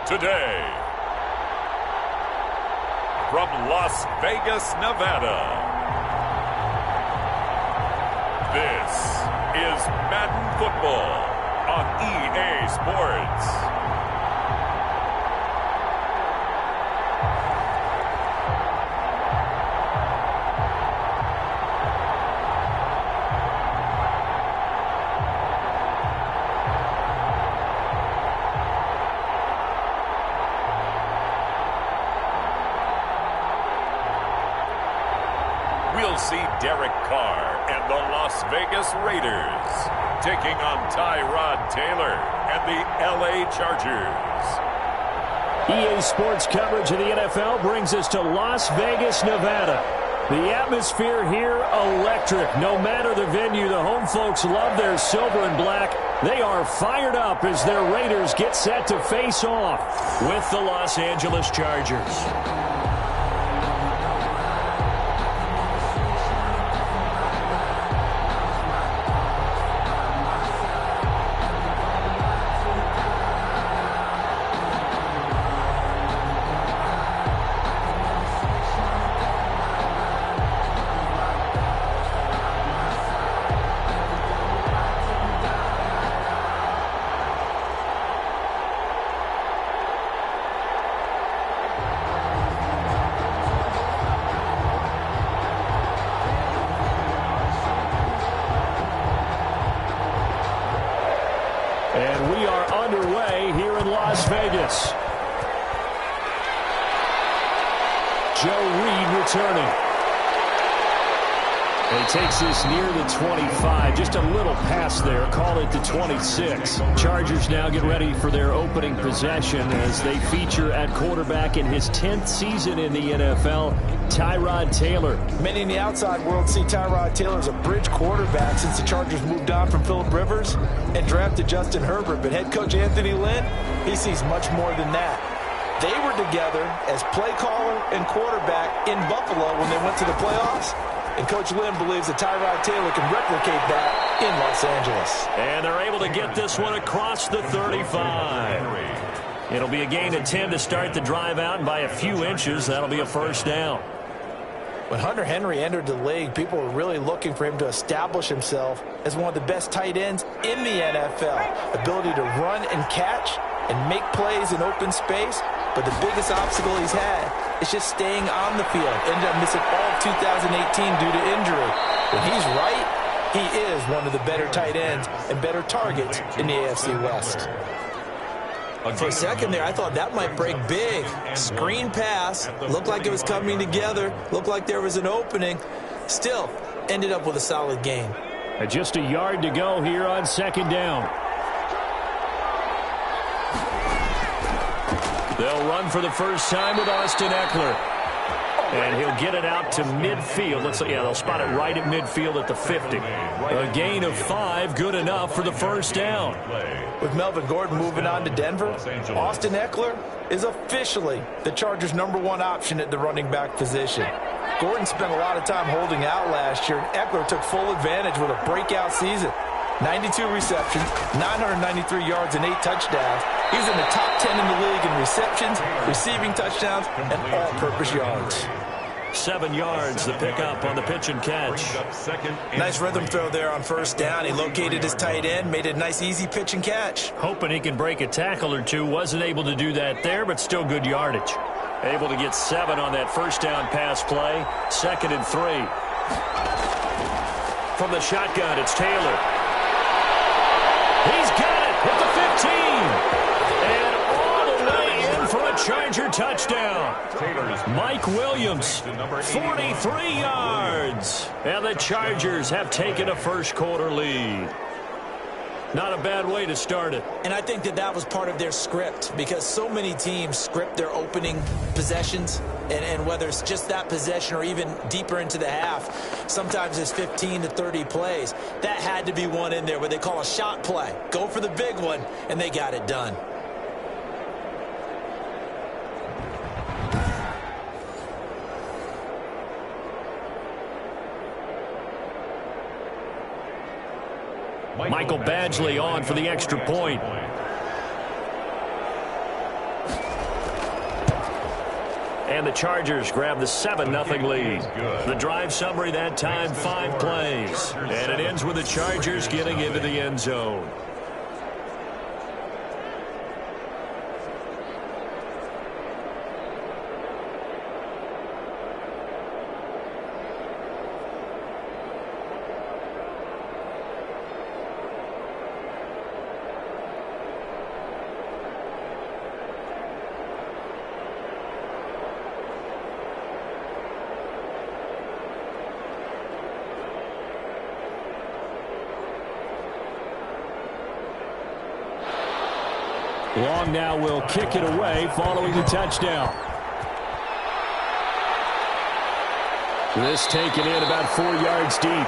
Today, from Las Vegas, Nevada, this is Madden Football on EA Sports. We'll see Derek Carr and the Las Vegas Raiders taking on Tyrod Taylor and the LA Chargers. EA Sports coverage of the NFL brings us to Las Vegas, Nevada. The atmosphere here, electric. No matter the venue, the home folks love their silver and black. They are fired up as their Raiders get set to face off with the Los Angeles Chargers. And we are underway here in Las Vegas. Joe Reed returning. He takes this near the 25, just a little pass there, call it the 26. Chargers now get ready for their opening possession as they feature at quarterback in his 10th season in the NFL, Tyrod Taylor. Many in the outside world see Tyrod Taylor as a bridge quarterback since the Chargers moved on from Phillip Rivers and drafted Justin Herbert. But head coach Anthony Lynn, he sees much more than that. They were together as play caller and quarterback in Buffalo when they went to the playoffs. And Coach Lynn believes that Tyrod Taylor can replicate that in Los Angeles. And they're able to get this one across the 35. It'll be a gain of 10 to start the drive out, and by a few inches, that'll be a first down. When Hunter Henry entered the league, people were really looking for him to establish himself as one of the best tight ends in the NFL. Ability to run and catch and make plays in open space. But the biggest obstacle he's had is just staying on the field. Ended up missing all of 2018 due to injury. When he's right, he is one of the better tight ends and better targets in the AFC West. For a second there, I thought that might break big. Screen pass. Looked like it was coming together. Looked like there was an opening. Still, ended up with a solid gain. Just a yard to go here on second down. They'll run for the first time with Austin Eckler. And he'll get it out to midfield. They'll spot it right at midfield at the 50. A gain of 5, good enough for the first down. With Melvin Gordon moving on to Denver, Austin Eckler is officially the Chargers' #1 option at the running back position. Gordon spent a lot of time holding out last year, and Eckler took full advantage with a breakout season. 92 receptions, 993 yards, and 8 touchdowns. He's in the top 10 in the league in receptions, receiving touchdowns, and all-purpose yards. 7 yards, the pickup on the pitch and catch. Nice rhythm throw there on first down. He located his tight end, made it a nice, easy pitch and catch. Hoping he can break a tackle or two. Wasn't able to do that there, but still good yardage. Able to get 7 on that first down pass play. 2nd and 3. From the shotgun, it's Taylor. He's got it at the 15. And all the way in for a Charger touchdown. Mike Williams, 43 yards. And the Chargers have taken a first quarter lead. Not a bad way to start it. And I think that was part of their script, because so many teams script their opening possessions, and whether it's just that possession or even deeper into the half, sometimes it's 15 to 30 plays. That had to be one in there where they call a shot play. Go for the big one, and they got it done. Michael Badgley on for the extra point. And the Chargers grab the 7-0 lead. The drive summary that time, 5 plays. And it ends with the Chargers getting into the end zone. Long now will kick it away following the touchdown. This taken in about 4 yards deep.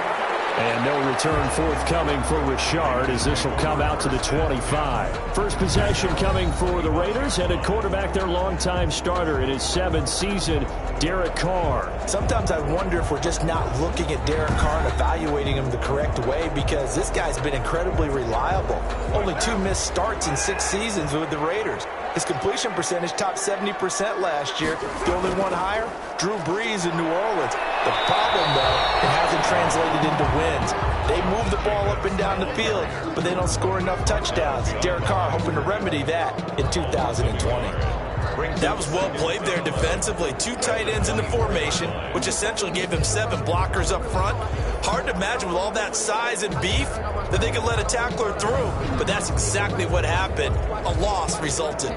And no return forthcoming for Richard as this will come out to the 25. First possession coming for the Raiders, and at quarterback their longtime starter in his 7th season, Derek Carr. Sometimes I wonder if we're just not looking at Derek Carr and evaluating him the correct way, because this guy's been incredibly reliable. Only 2 missed starts in 6 seasons with the Raiders. His completion percentage topped 70% last year. The only one higher, Drew Brees in New Orleans. The problem, though, it hasn't translated into wins. They move the ball up and down the field, but they don't score enough touchdowns. Derek Carr hoping to remedy that in 2020. That was well played there defensively. 2 tight ends in the formation, which essentially gave them 7 blockers up front. Hard to imagine with all that size and beef that they could let a tackler through, but that's exactly what happened. A loss resulted.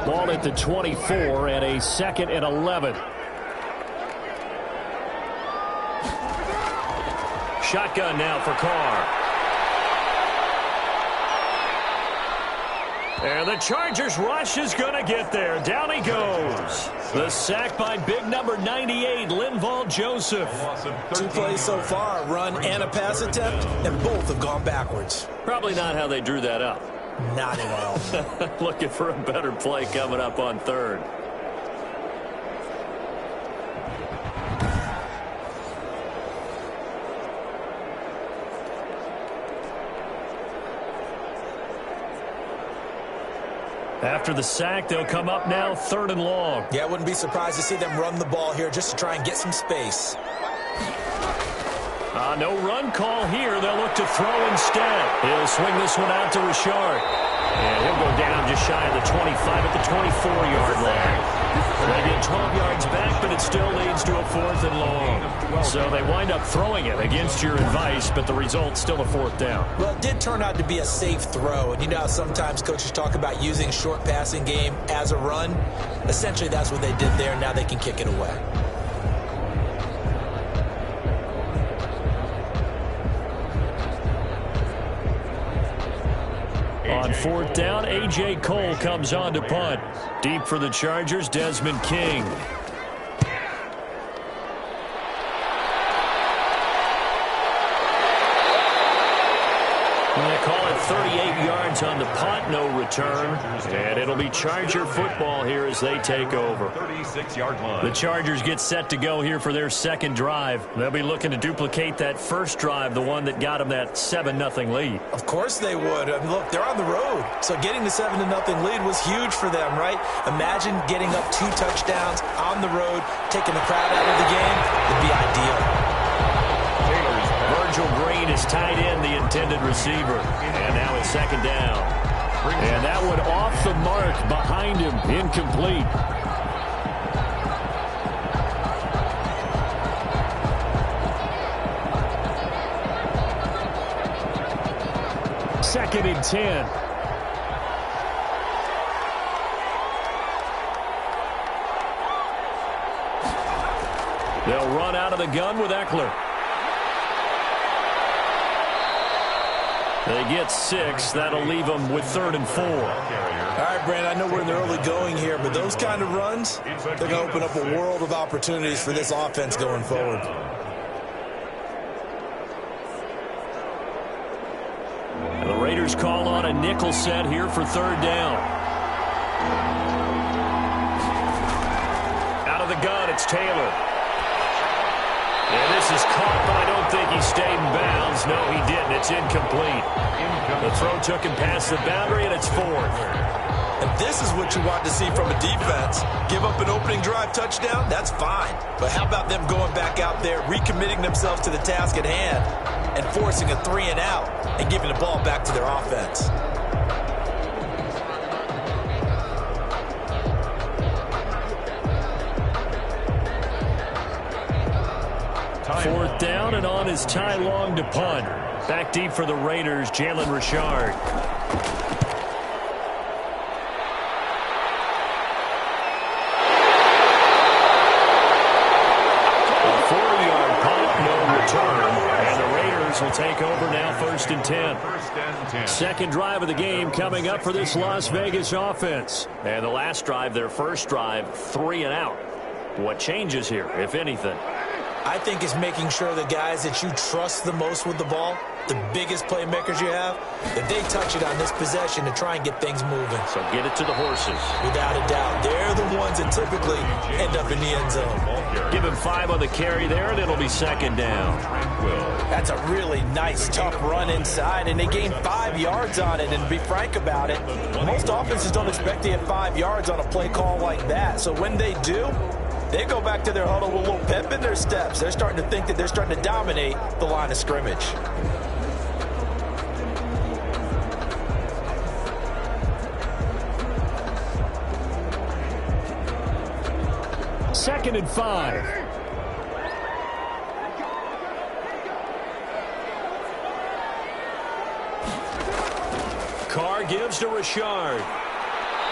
Ball at the 24 and a 2nd and 11. Shotgun now for Carr. And the Chargers rush is going to get there. Down he goes. The sack by big number 98, Linval Joseph. 2 plays so far, run and a pass attempt, and both have gone backwards. Probably not how they drew that up. Not at all. Looking for a better play coming up on 3rd. After the sack, they'll come up now 3rd and long. Yeah, I wouldn't be surprised to see them run the ball here just to try and get some space. No run call here. They'll look to throw instead. He'll swing this one out to Richard. And he'll go down just shy of the 25 at the 24-yard line. They get 12 yards back, but it still leads to a 4th and long. So they wind up throwing it against your advice, but the result's still a 4th down. Well, it did turn out to be a safe throw. And you know how sometimes coaches talk about using short passing game as a run? Essentially, that's what they did there. Now they can kick it away. On 4th down, A.J. Cole comes on to punt. Deep for the Chargers, Desmond King. They call it 38 yards on the punt, no return. And it'll be Charger football here as they take over. 36-yard line. The Chargers get set to go here for their 2nd drive. They'll be looking to duplicate that first drive, the one that got them that 7-0 lead. Of course they would. I mean, look, they're on the road. So getting the 7-0 lead was huge for them, right? Imagine getting up 2 touchdowns on the road, taking the crowd out of the game. It'd be ideal. Virgil Green is tied in, the intended receiver. And now it's 2nd down. And that one off the mark behind him, incomplete. Second and 10. They'll run out of the gun with Eckler. They get 6. That'll leave them with 3rd and 4. All right, Brand, I know we're in the early going here, but those kind of runs, they're going to open up a world of opportunities for this offense going forward. And the Raiders call on a nickel set here for third down. Out of the gun, it's Taylor. And this is caught, but I don't think he stayed in bounds. No, he didn't. It's incomplete. The throw took him past the boundary, and it's fourth. And this is what you want to see from a defense. Give up an opening drive touchdown, that's fine. But how about them going back out there, recommitting themselves to the task at hand, and forcing a 3-and-out and giving the ball back to their offense? Fourth down, and on is Ty Long to punt. Back deep for the Raiders, Jalen Richard. A 40-yard punt, no return. And the Raiders will take over now, 1st and 10. Second drive of the game coming up for this Las Vegas offense. And the last drive, their first drive, 3-and-out. What changes here, if anything? I think it's making sure the guys that you trust the most with the ball, the biggest playmakers you have, that they touch it on this possession to try and get things moving. So get it to the horses. Without a doubt. They're the ones that typically end up in the end zone. Give him 5 on the carry there, and it'll be second down. That's a really nice, tough run inside, and they gained 5 yards on it. And to be frank about it, most offenses don't expect to get 5 yards on a play call like that. So when they do, they go back to their huddle with a little pep in their steps. They're starting to think that they're starting to dominate the line of scrimmage. Second and 5. Carr gives to Richard.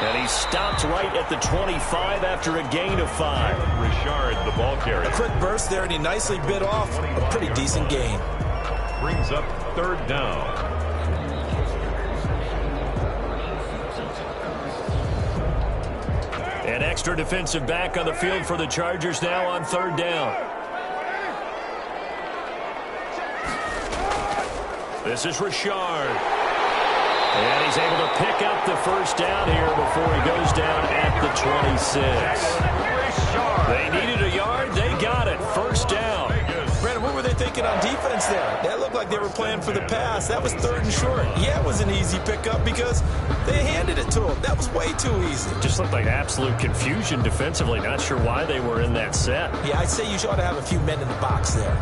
And he stopped right at the 25 after a gain of 5. Richard, the ball carrier. A quick burst there, and he nicely bit off a pretty decent gain. Brings up third down. An extra defensive back on the field for the Chargers now on third down. This is Richard. And he's able to pick up the first down here before he goes down at the 26. They needed a yard. They got it. First down. Brandon, what were they thinking on defense there? That looked like they were playing for the pass. That was third and short. Yeah, it was an easy pickup because they handed it to him. That was way too easy. Just looked like absolute confusion defensively. Not sure why they were in that set. Yeah, I'd say you ought to have a few men in the box there.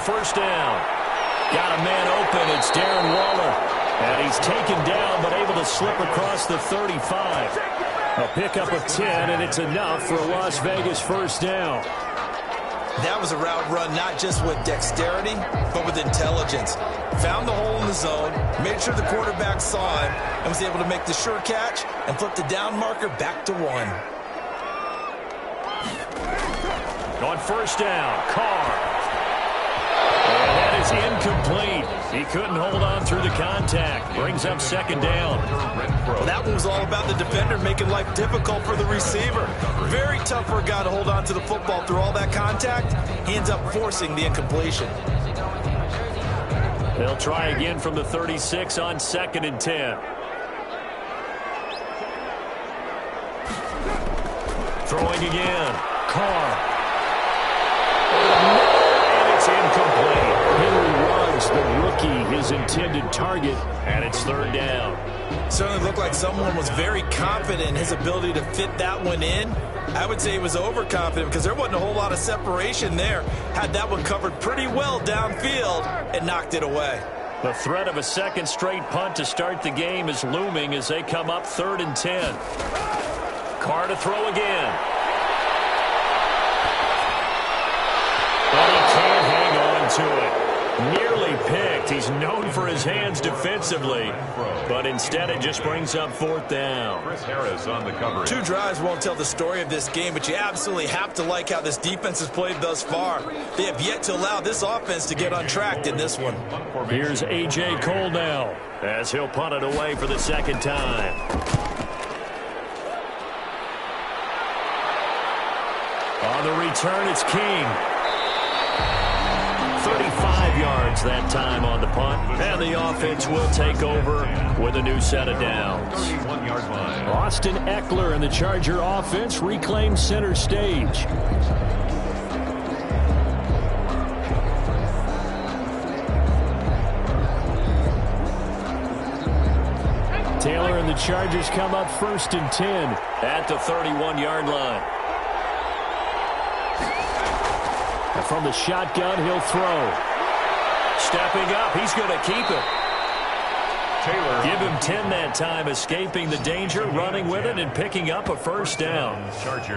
First down. Got a man open. It's Darren Waller. And he's taken down but able to slip across the 35. A pickup of 10, and it's enough for a Las Vegas first down. That was a route run not just with dexterity, but with intelligence. Found the hole in the zone, made sure the quarterback saw him, and was able to make the sure catch and flip the down marker back to 1. On first down, Carr. And that is incomplete. He couldn't hold on through the contact. Brings up second down. Well, that one was all about the defender making life difficult for the receiver. Very tough for a guy to hold on to the football through all that contact. He ends up forcing the incompletion. They'll try again from the 36 on 2nd and 10. Throwing again. Carr. It's incomplete. Henry Ruggs, the rookie, his intended target, and it's third down. Certainly looked like someone was very confident in his ability to fit that one in. I would say he was overconfident because there wasn't a whole lot of separation there. Had that one covered pretty well downfield and knocked it away. The threat of a second straight punt to start the game is looming as they come up 3rd and 10. Carr to throw again. But he can't hang on to it. Nearly picked. He's known for his hands defensively, but instead it just brings up fourth down. Chris Harris on the coverage. 2 drives won't tell the story of this game, but you absolutely have to like how this defense has played thus far. They have yet to allow this offense to get untracked in this one. Here's A.J. Cole now, as he'll punt it away for the second time. On the return, it's King. 35 yards that time on the punt, and the offense will take over with a new set of downs. 31-yard line. Austin Eckler and the Charger offense reclaim center stage. Taylor and the Chargers come up 1st and 10 at the 31-yard line. And from the shotgun, he'll throw. Stepping up, he's going to keep it. Taylor. Give him 10 that time, escaping the danger, running with it, and picking up a first down.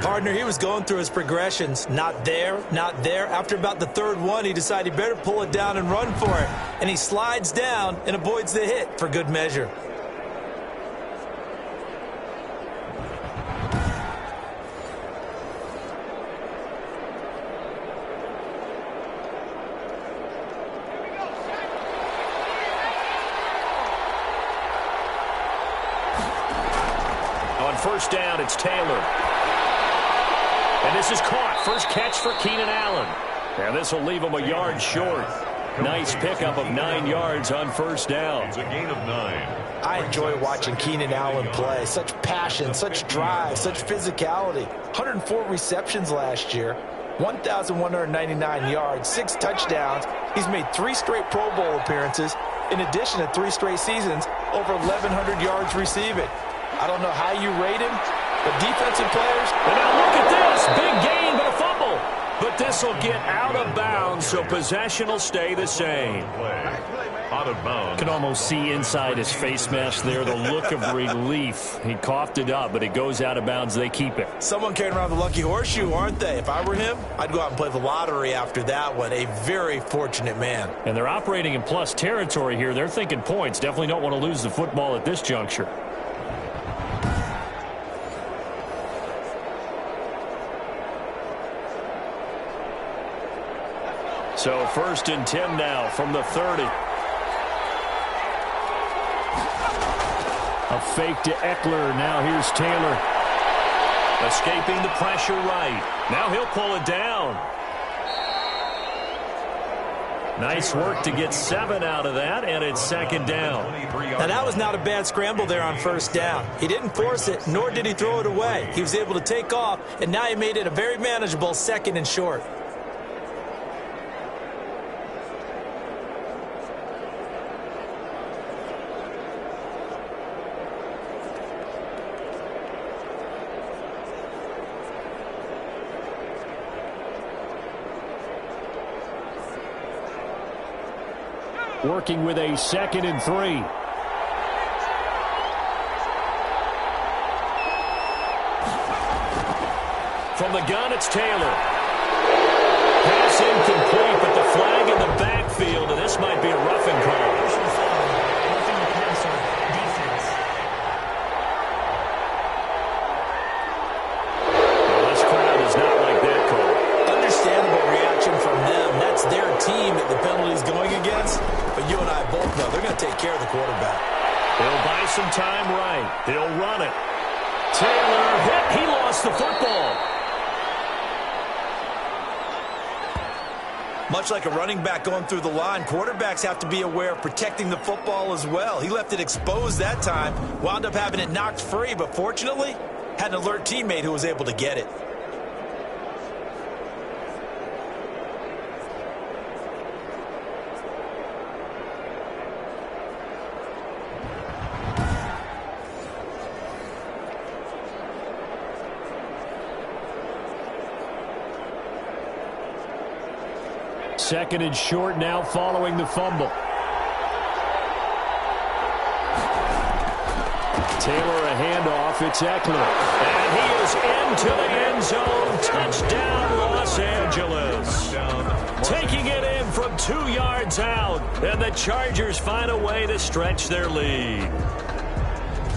Partner, he was going through his progressions. Not there, not there. After about the 3rd one, he decided he better pull it down and run for it. And he slides down and avoids the hit for good measure. First down, it's Taylor. And this is caught. First catch for Keenan Allen. And this will leave him a yard short. Nice pickup of 9 yards on first down. It's a gain of 9. I enjoy watching Keenan Allen play. Such passion, such drive, such physicality. 104 receptions last year, 1,199 yards, 6 touchdowns. He's made 3 straight Pro Bowl appearances, in addition to 3 straight seasons, over 1,100 yards receiving. I don't know how you rate him, but defensive players. And now look at this. Big gain, but a fumble. But this will get out of bounds, so possession will stay the same. Out of bounds. Can almost see inside his face mask there the look of relief. He coughed it up, but it goes out of bounds. They keep it. Someone carrying around the lucky horseshoe, aren't they? If I were him, I'd go out and play the lottery after that one. A very fortunate man. And they're operating in plus territory here. They're thinking points. Definitely don't want to lose the football at this juncture. So 1st and 10 now from the 30. A fake to Eckler. Now here's Taylor. Escaping the pressure right. Now he'll pull it down. Nice work to get 7 out of that, and it's 2nd down. Now that was not a bad scramble there on first down. He didn't force it, nor did he throw it away. He was able to take off, and now he made it a very manageable 2nd and short. Working with a 2nd and 3. From the gun, it's Taylor. Pass incomplete, but the flag in the backfield, and this might be a roughing call. Well, this crowd is not like that call. Understandable reaction from them. That's their team that the penalty's going against. But you and I both know they're going to take care of the quarterback. He'll buy some time right. He'll run it. Taylor hit. He lost the football. Much like a running back going through the line, quarterbacks have to be aware of protecting the football as well. He left it exposed that time, wound up having it knocked free, but fortunately, had an alert teammate who was able to get it. Second and short now following the fumble. Taylor a handoff. It's Eckler. And he is into the end zone. Touchdown, Los Angeles. Taking it in from 2 yards out, and the Chargers find a way to stretch their lead.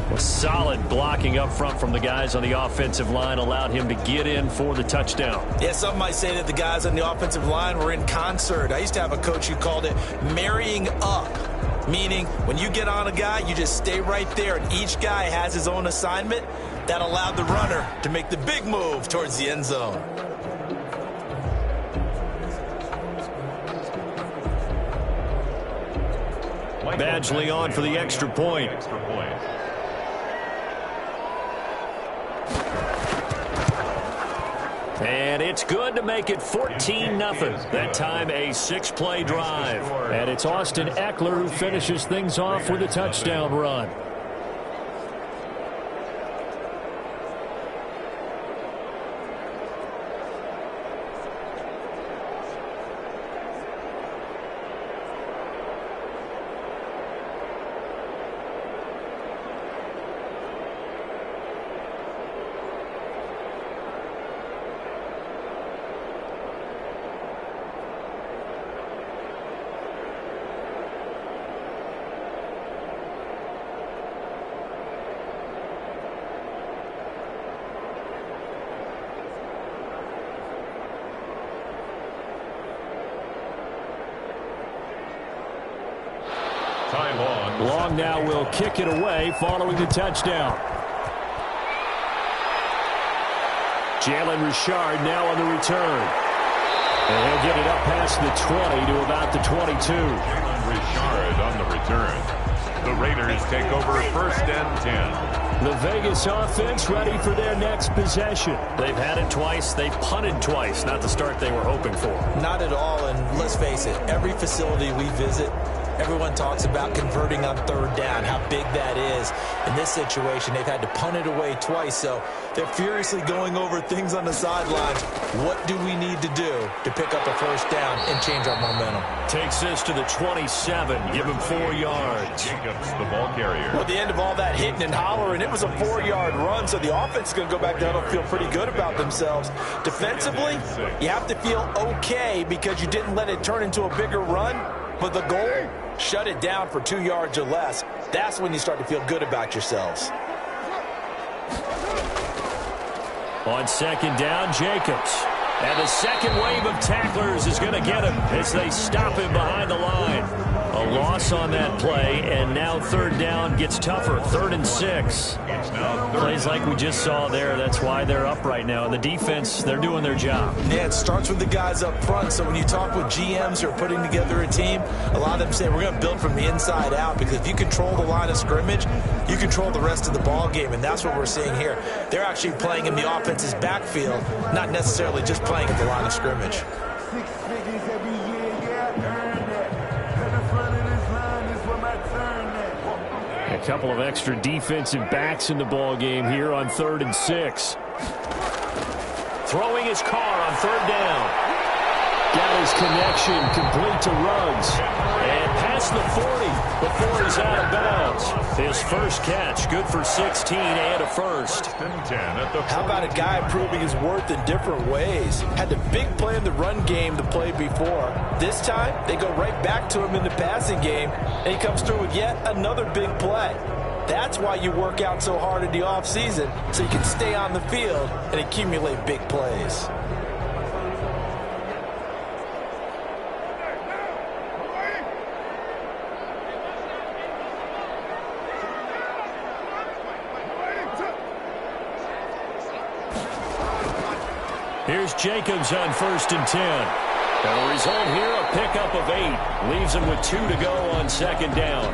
Well, solid blocking up front from the guys on the offensive line allowed him to get in for the touchdown. Yeah, some might say that the guys on the offensive line were in concert. I used to have a coach who called it marrying up, meaning when you get on a guy, you just stay right there, and each guy has his own assignment. That allowed the runner to make the big move towards the end zone. Badgley on for the extra point. And it's good to make it 14-0. That time a 6-play drive. And it's Austin Eckler who finishes things off with a touchdown run. Long now will kick it away following the touchdown. Jalen Richard now on the return. And he'll get it up past the 20 to about the 22. Jalen Richard on the return. The Raiders take over 1st and 10. The Vegas offense ready for their next possession. They've had it twice. They've punted twice. Not the start they were hoping for. Not at all, and let's face it, every facility we visit, everyone talks about converting on 3rd down, how big that is. In this situation, they've had to punt it away twice, so they're furiously going over things on the sidelines. What do we need to do to pick up a 1st down and change our momentum? Takes this to the 27, give him 4 yards. Jacobs, the ball carrier. Well, at the end of all that hitting and hollering, it was a 4-yard run, so the offense is going to go back down and feel pretty good about themselves. Defensively, you have to feel okay because you didn't let it turn into a bigger run, but the goal, shut it down for 2 yards or less. That's when you start to feel good about yourselves. On 2nd down, Jacobs. And the second wave of tacklers is going to get him as they stop him behind the line. A loss on that play, and now 3rd down gets tougher. 3rd and 6. Plays like we just saw there. That's why they're up right now. And the defense, they're doing their job. Yeah, it starts with the guys up front. So when you talk with GMs who are putting together a team, a lot of them say we're going to build from the inside out, because if you control the line of scrimmage, you control the rest of the ball game, and that's what we're seeing here. They're actually playing in the offense's backfield, not necessarily just playing at the line of scrimmage. A couple of extra defensive backs in the ball game here on 3rd and 6. Throwing his car on 3rd down. Got his connection complete to Ruggs. And past the 40 before he's out of bounds. His first catch, good for 16 and a first. How about a guy proving his worth in different ways? Had the big play in the run game the play before. This time, they go right back to him in the passing game, and he comes through with yet another big play. That's why you work out so hard in the offseason, so you can stay on the field and accumulate big plays. Here's Jacobs on 1st and 10. And the result here, a pickup of 8. Leaves him with 2 to go on 2nd down.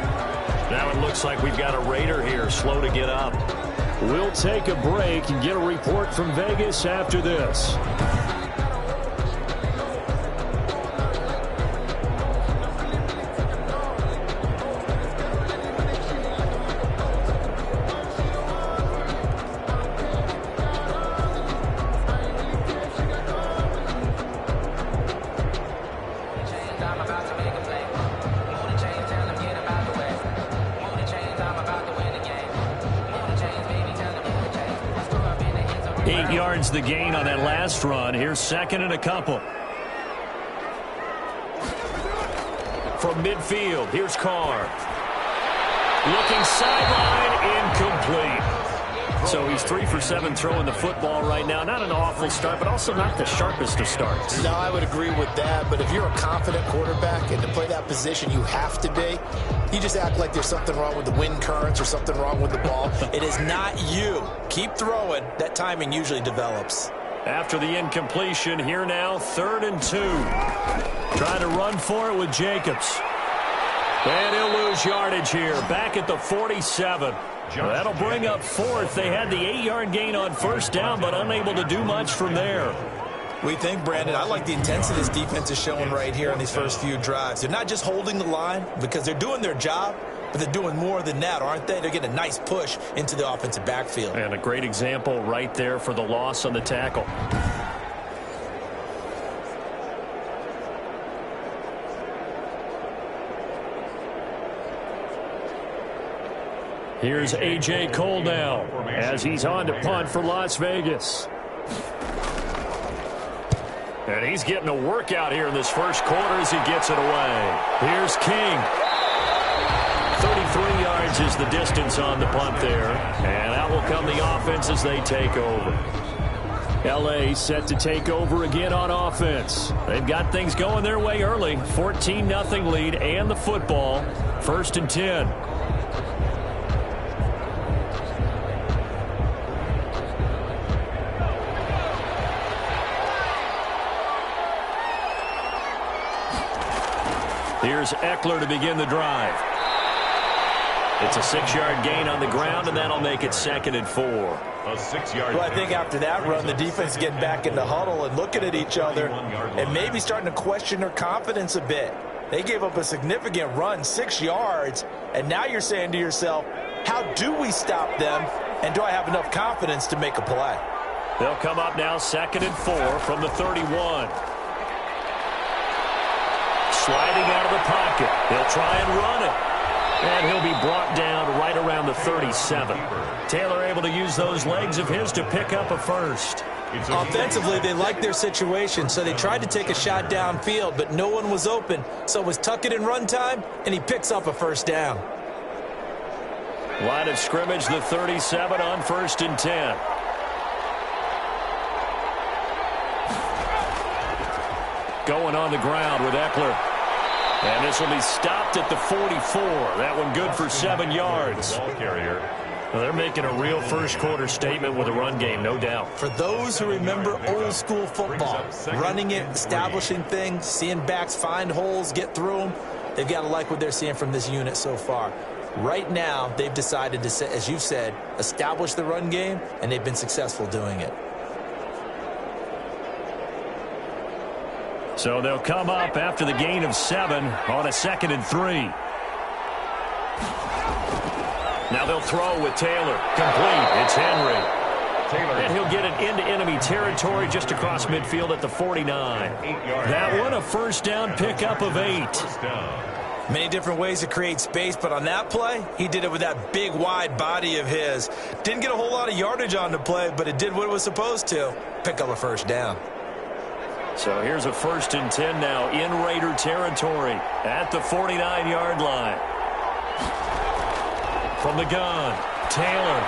Now it looks like we've got a Raider here, slow to get up. We'll take a break and get a report from Vegas after this. 8 yards the gain on that last run. Here's second and a couple. From midfield, here's Carr. Looking sideline, incomplete. So he's 3 for 7 throwing the football right now. Not an awful start, but also not the sharpest of starts. No, I would agree with that. But if you're a confident quarterback and to play that position, you have to be. You just act like there's something wrong with the wind currents or something wrong with the ball. It is not you. Keep throwing. That timing usually develops. After the incompletion, here now, 3rd and 2. Trying to run for it with Jacobs. And he'll lose yardage here. Back at the 47. That'll bring up 4th. They had the 8-yard gain on first down, but unable to do much from there. We think, Brandon, I like the intensity this defense is showing right here in these first few drives. They're not just holding the line because they're doing their job, but they're doing more than that, aren't they? They're getting a nice push into the offensive backfield. And a great example right there for the loss on the tackle. Here's A.J. Cole now as he's on to punt for Las Vegas. And he's getting a workout here in this first quarter as he gets it away. Here's King. 33 yards is the distance on the punt there. And out will come the offense as they take over. L.A. set to take over again on offense. They've got things going their way early. 14-0 lead and the football. 1st and 10. Here's Eckler to begin the drive. It's a 6-yard gain on the ground, and that'll make it 2nd and 4. A 6-yard. Well, I think after that run, the defense getting back in the huddle and looking at each other and maybe starting to question their confidence a bit. They gave up a significant run, 6 yards, and now you're saying to yourself, how do we stop them, and do I have enough confidence to make a play? They'll come up now 2nd and 4 from the 31. Sliding out of the pocket. He'll try and run it. And he'll be brought down right around the 37. Taylor able to use those legs of his to pick up a first. Offensively, they liked their situation, so they tried to take a shot downfield, but no one was open. So it was tuck it in run time, and he picks up a first down. Line of scrimmage, the 37 on 1st and 10. Going on the ground with Eckler. And this will be stopped at the 44. That one good for 7 yards. Well, they're making a real first-quarter statement with a run game, no doubt. For those who remember old-school football, running it, establishing things, seeing backs find holes, get through them, they've got to like what they're seeing from this unit so far. Right now, they've decided to, as you said, establish the run game, and they've been successful doing it. So they'll come up after the gain of 7 on a 2nd and 3. Now they'll throw with Taylor. Complete. It's Henry. And he'll get it into enemy territory just across midfield at the 49. That one, a first down pickup of 8. Many different ways to create space, but on that play, he did it with that big, wide body of his. Didn't get a whole lot of yardage on the play, but it did what it was supposed to. Pick up a first down. So here's a 1st and 10 now in Raider territory at the 49-yard line. From the gun, Taylor.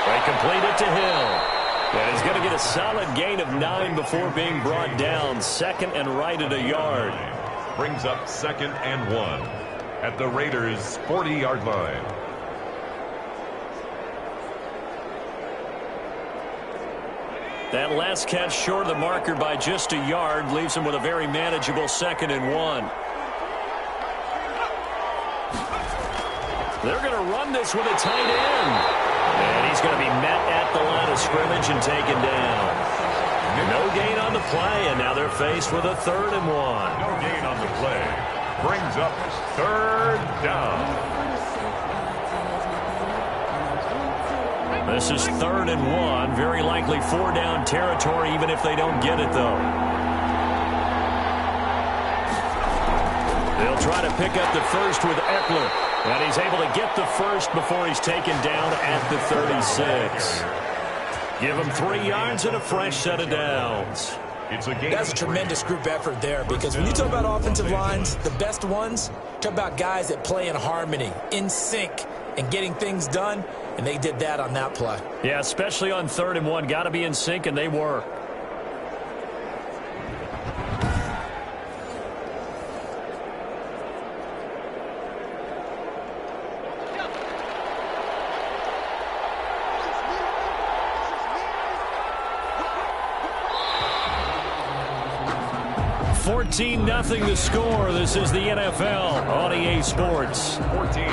They complete it to Hill. And he's going to get a solid gain of 9 before being brought down. 2nd and right at a yard. Brings up 2nd and 1 at the Raiders' 40-yard line. That last catch short of the marker by just a yard leaves him with a very manageable 2nd and 1. They're going to run this with a tight end. And he's going to be met at the line of scrimmage and taken down. No gain on the play, and now they're faced with a 3rd and 1. No gain on the play. Brings up 3rd down. This is 3rd and 1. Very likely 4-down territory, even if they don't get it, though. They'll try to pick up the first with Eckler. And he's able to get the first before he's taken down at the 36. Give him 3 yards and a fresh set of downs. That's a tremendous group effort there, because when you talk about offensive lines, the best ones, talk about guys that play in harmony, in sync, and getting things done, and they did that on that play. Yeah, especially on 3rd and 1. Got to be in sync, and they were. Nothing the score. This is the NFL on EA Sports. 14.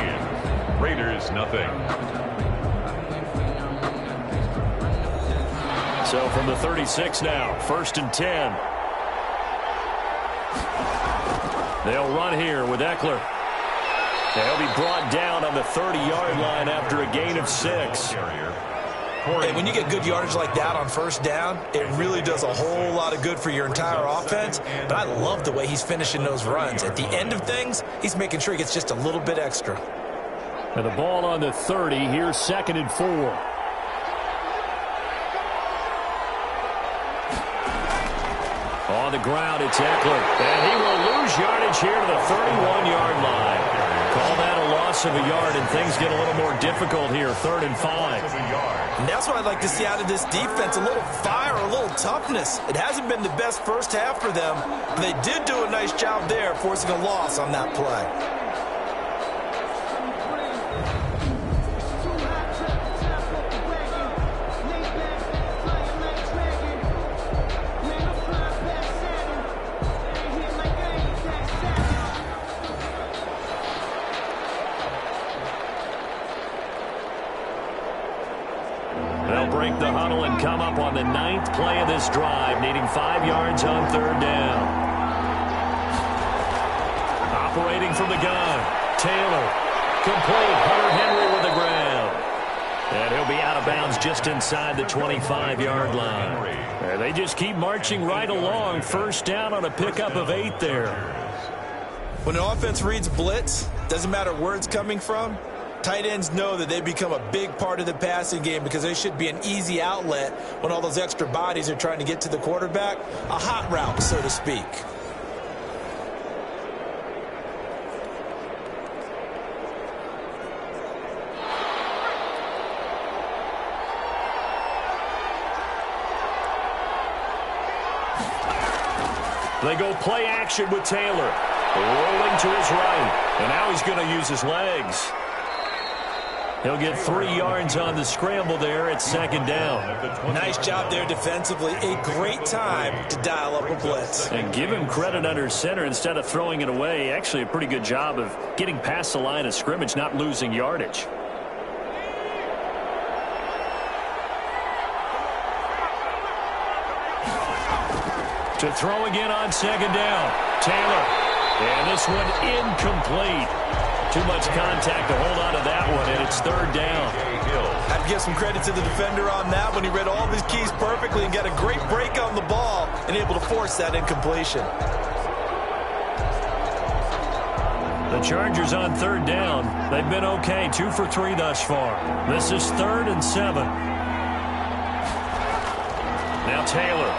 Raiders nothing. So from the 36 now, 1st and 10. They'll run here with Eckler. They'll be brought down on the 30-yard line after a gain of 6. And when you get good yardage like that on 1st down, it really does a whole lot of good for your entire offense. But I love the way he's finishing those runs. At the end of things, he's making sure he gets just a little bit extra. And the ball on the 30. Here's 2nd and 4. On the ground, it's Eckler. And he will lose yardage here to the 31-yard line. Call that a loss of a yard, and things get a little more difficult here. 3rd and 5. And that's what I'd like to see out of this defense, a little fire, a little toughness. It hasn't been the best first half for them, but they did do a nice job there, forcing a loss on that play. Break the huddle and come up on the 9th play of this drive, needing 5 yards on 3rd down. Operating from the gun, Taylor. Complete. Hunter Henry with the ground. And he'll be out of bounds just inside the 25-yard line. And they just keep marching right along. 1st down on a pickup of 8 there. When an offense reads blitz, doesn't matter where it's coming from, tight ends know that they become a big part of the passing game, because they should be an easy outlet when all those extra bodies are trying to get to the quarterback. A hot route, so to speak. They go play action with Taylor. Rolling to his right. And now he's going to use his legs. He'll get 3 yards on the scramble there at 2nd down. Nice job there defensively. A great time to dial up a blitz. And give him credit under center instead of throwing it away. Actually a pretty good job of getting past the line of scrimmage, not losing yardage. To throw again on 2nd down. Taylor. And this one incomplete. Too much contact to hold on to that one, and it's 3rd down. I have to give some credit to the defender on that when he read all of his keys perfectly and got a great break on the ball and able to force that incompletion. The Chargers on 3rd down. They've been okay, 2 for 3 thus far. This is 3rd and 7. Now Taylor.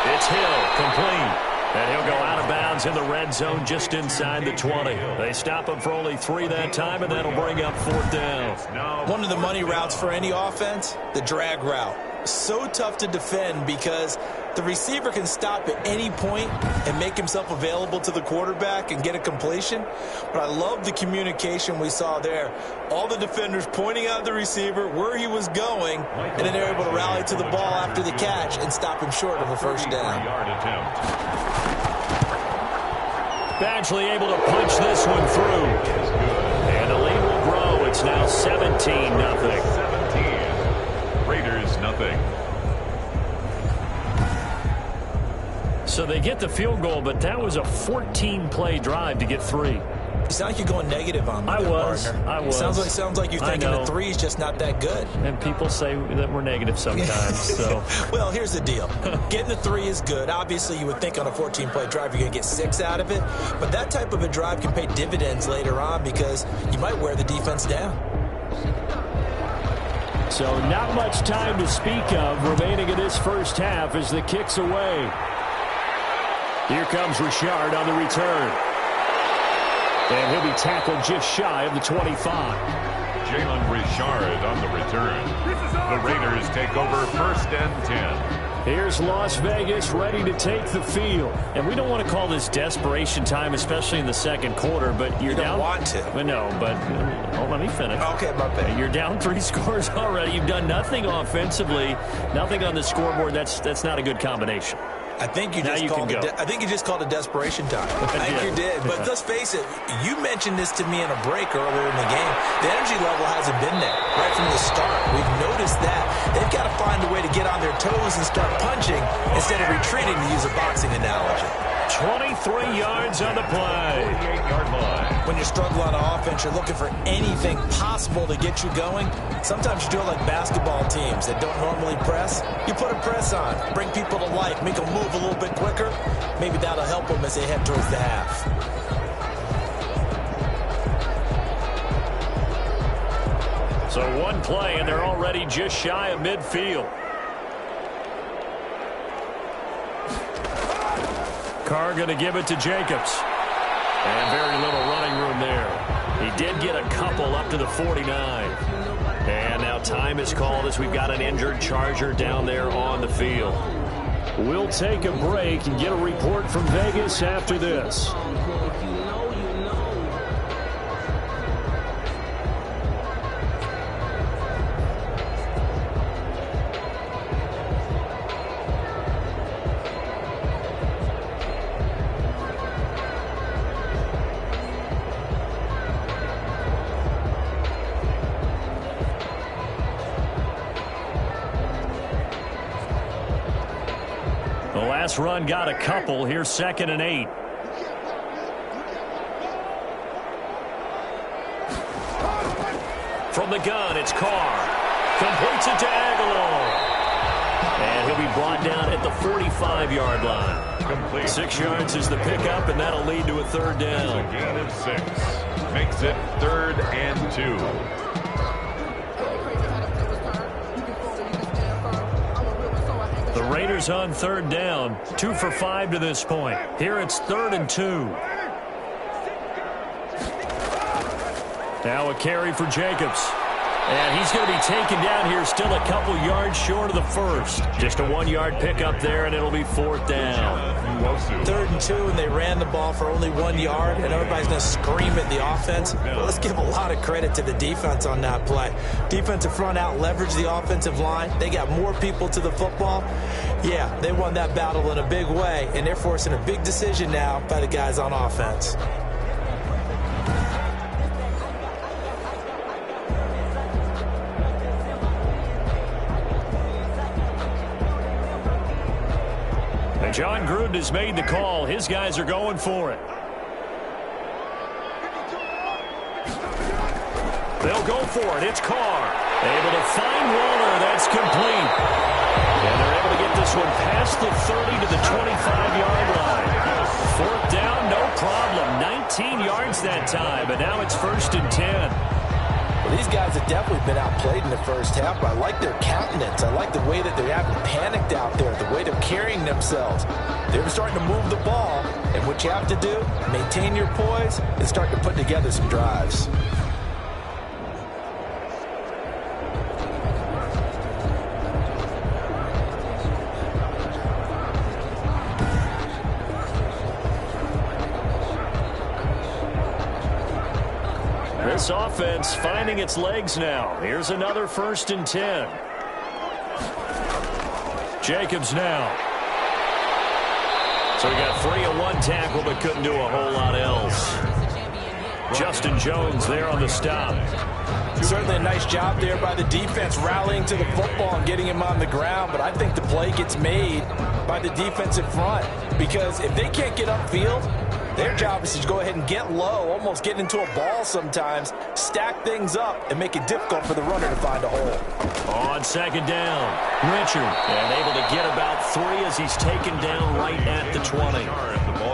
It's Hill, complete. And he'll go out of bounds in the red zone just inside the 20. They stop him for only 3 that time, and that'll bring up 4th down. One of the money routes for any offense, the drag route. So tough to defend because the receiver can stop at any point and make himself available to the quarterback and get a completion. But I love the communication we saw there. All the defenders pointing out the receiver where he was going, and then they're able to rally to the ball after the catch and stop him short of a 1st down. Badgley able to punch this one through. And the lead will grow. It's now 17-0. 17. Raiders nothing. So they get the field goal, but that was a 14-play drive to get 3. You sound like you're going negative on me. I was. Sounds like you're thinking the 3 is just not that good. And people say that we're negative sometimes. So, well, here's the deal. Getting the 3 is good. Obviously, you would think on a 14-play drive you're going to get 6 out of it. But that type of a drive can pay dividends later on because you might wear the defense down. So not much time to speak of remaining in this first half as the kick's away. Here comes Richard on the return. And he'll be tackled just shy of the 25. Jalen Richard on the return. The Raiders take over 1st and 10. Here's Las Vegas ready to take the field. And we don't want to call this desperation time, especially in the second quarter, but you're down. You don't want to. But no, but let me finish. Okay, my bad. You're down 3 scores already. You've done nothing offensively, nothing on the scoreboard. That's not a good combination. I think you just called it desperation time. I think you did. But let's face it, you mentioned this to me in a break earlier in the game. The energy level hasn't been there right from the start. We've noticed that. They've got to find a way to get on their toes and start punching instead of retreating, to use a boxing analogy. 23 yards on the play. 48-yard line. When you're struggling on offense, you're looking for anything possible to get you going. Sometimes you do it like basketball teams that don't normally press. You put a press on, bring people to life, make them move a little bit quicker. Maybe that'll help them as they head towards the half. So one play, and they're already just shy of midfield. Carr going to give it to Jacobs. And very little running room there. He did get a couple up to the 49. And now time is called as we've got an injured Charger down there on the field. We'll take a break and get a report from Vegas after this. Last run got a couple. Here's 2nd and 8. From the gun, it's Carr. Completes it to Aguilar. And he'll be brought down at the 45-yard line. Complete. 6 yards is the pickup, and that'll lead to a 3rd down. A gain of 6. Makes it 3rd and 2. The Raiders on 3rd down, 2 for 5 to this point. Here it's 3rd and 2. Now a carry for Jacobs. And he's going to be taken down here, still a couple yards short of the first. Just a 1-yard pickup there, and it'll be 4th down. 3rd and 2, and they ran the ball for only 1 yard, and everybody's going to scream at the offense. Well, let's give a lot of credit to the defense on that play. Defensive front out leveraged the offensive line. They got more people to the football. Yeah, they won that battle in a big way, and they're forcing a big decision now by the guys on offense. John Gruden has made the call. His guys are going for it. They'll go for it. It's Carr. Able to find Waller. That's complete. And they're able to get this one past the 30 to the 25-yard line. 4th down, no problem. 19 yards that time, but now it's 1st and 10. Well, these guys have definitely been outplayed in the first half, but I like their countenance. I like the way that they haven't panicked out there, the way they're carrying themselves. They're starting to move the ball, and what you have to do, maintain your poise and start to put together some drives. This offense finding its legs now. Here's another 1st and 10. Jacobs now. So we got 3 and 1 tackle, but couldn't do a whole lot else. Justin Jones there on the stop. Certainly a nice job there by the defense rallying to the football and getting him on the ground, but I think the play gets made by the defensive front because if they can't get upfield, their job is to go ahead and get low, almost get into a ball sometimes, stack things up, and make it difficult for the runner to find a hole. On 2nd down, Richard, and able to get about 3 as he's taken down right at the 20.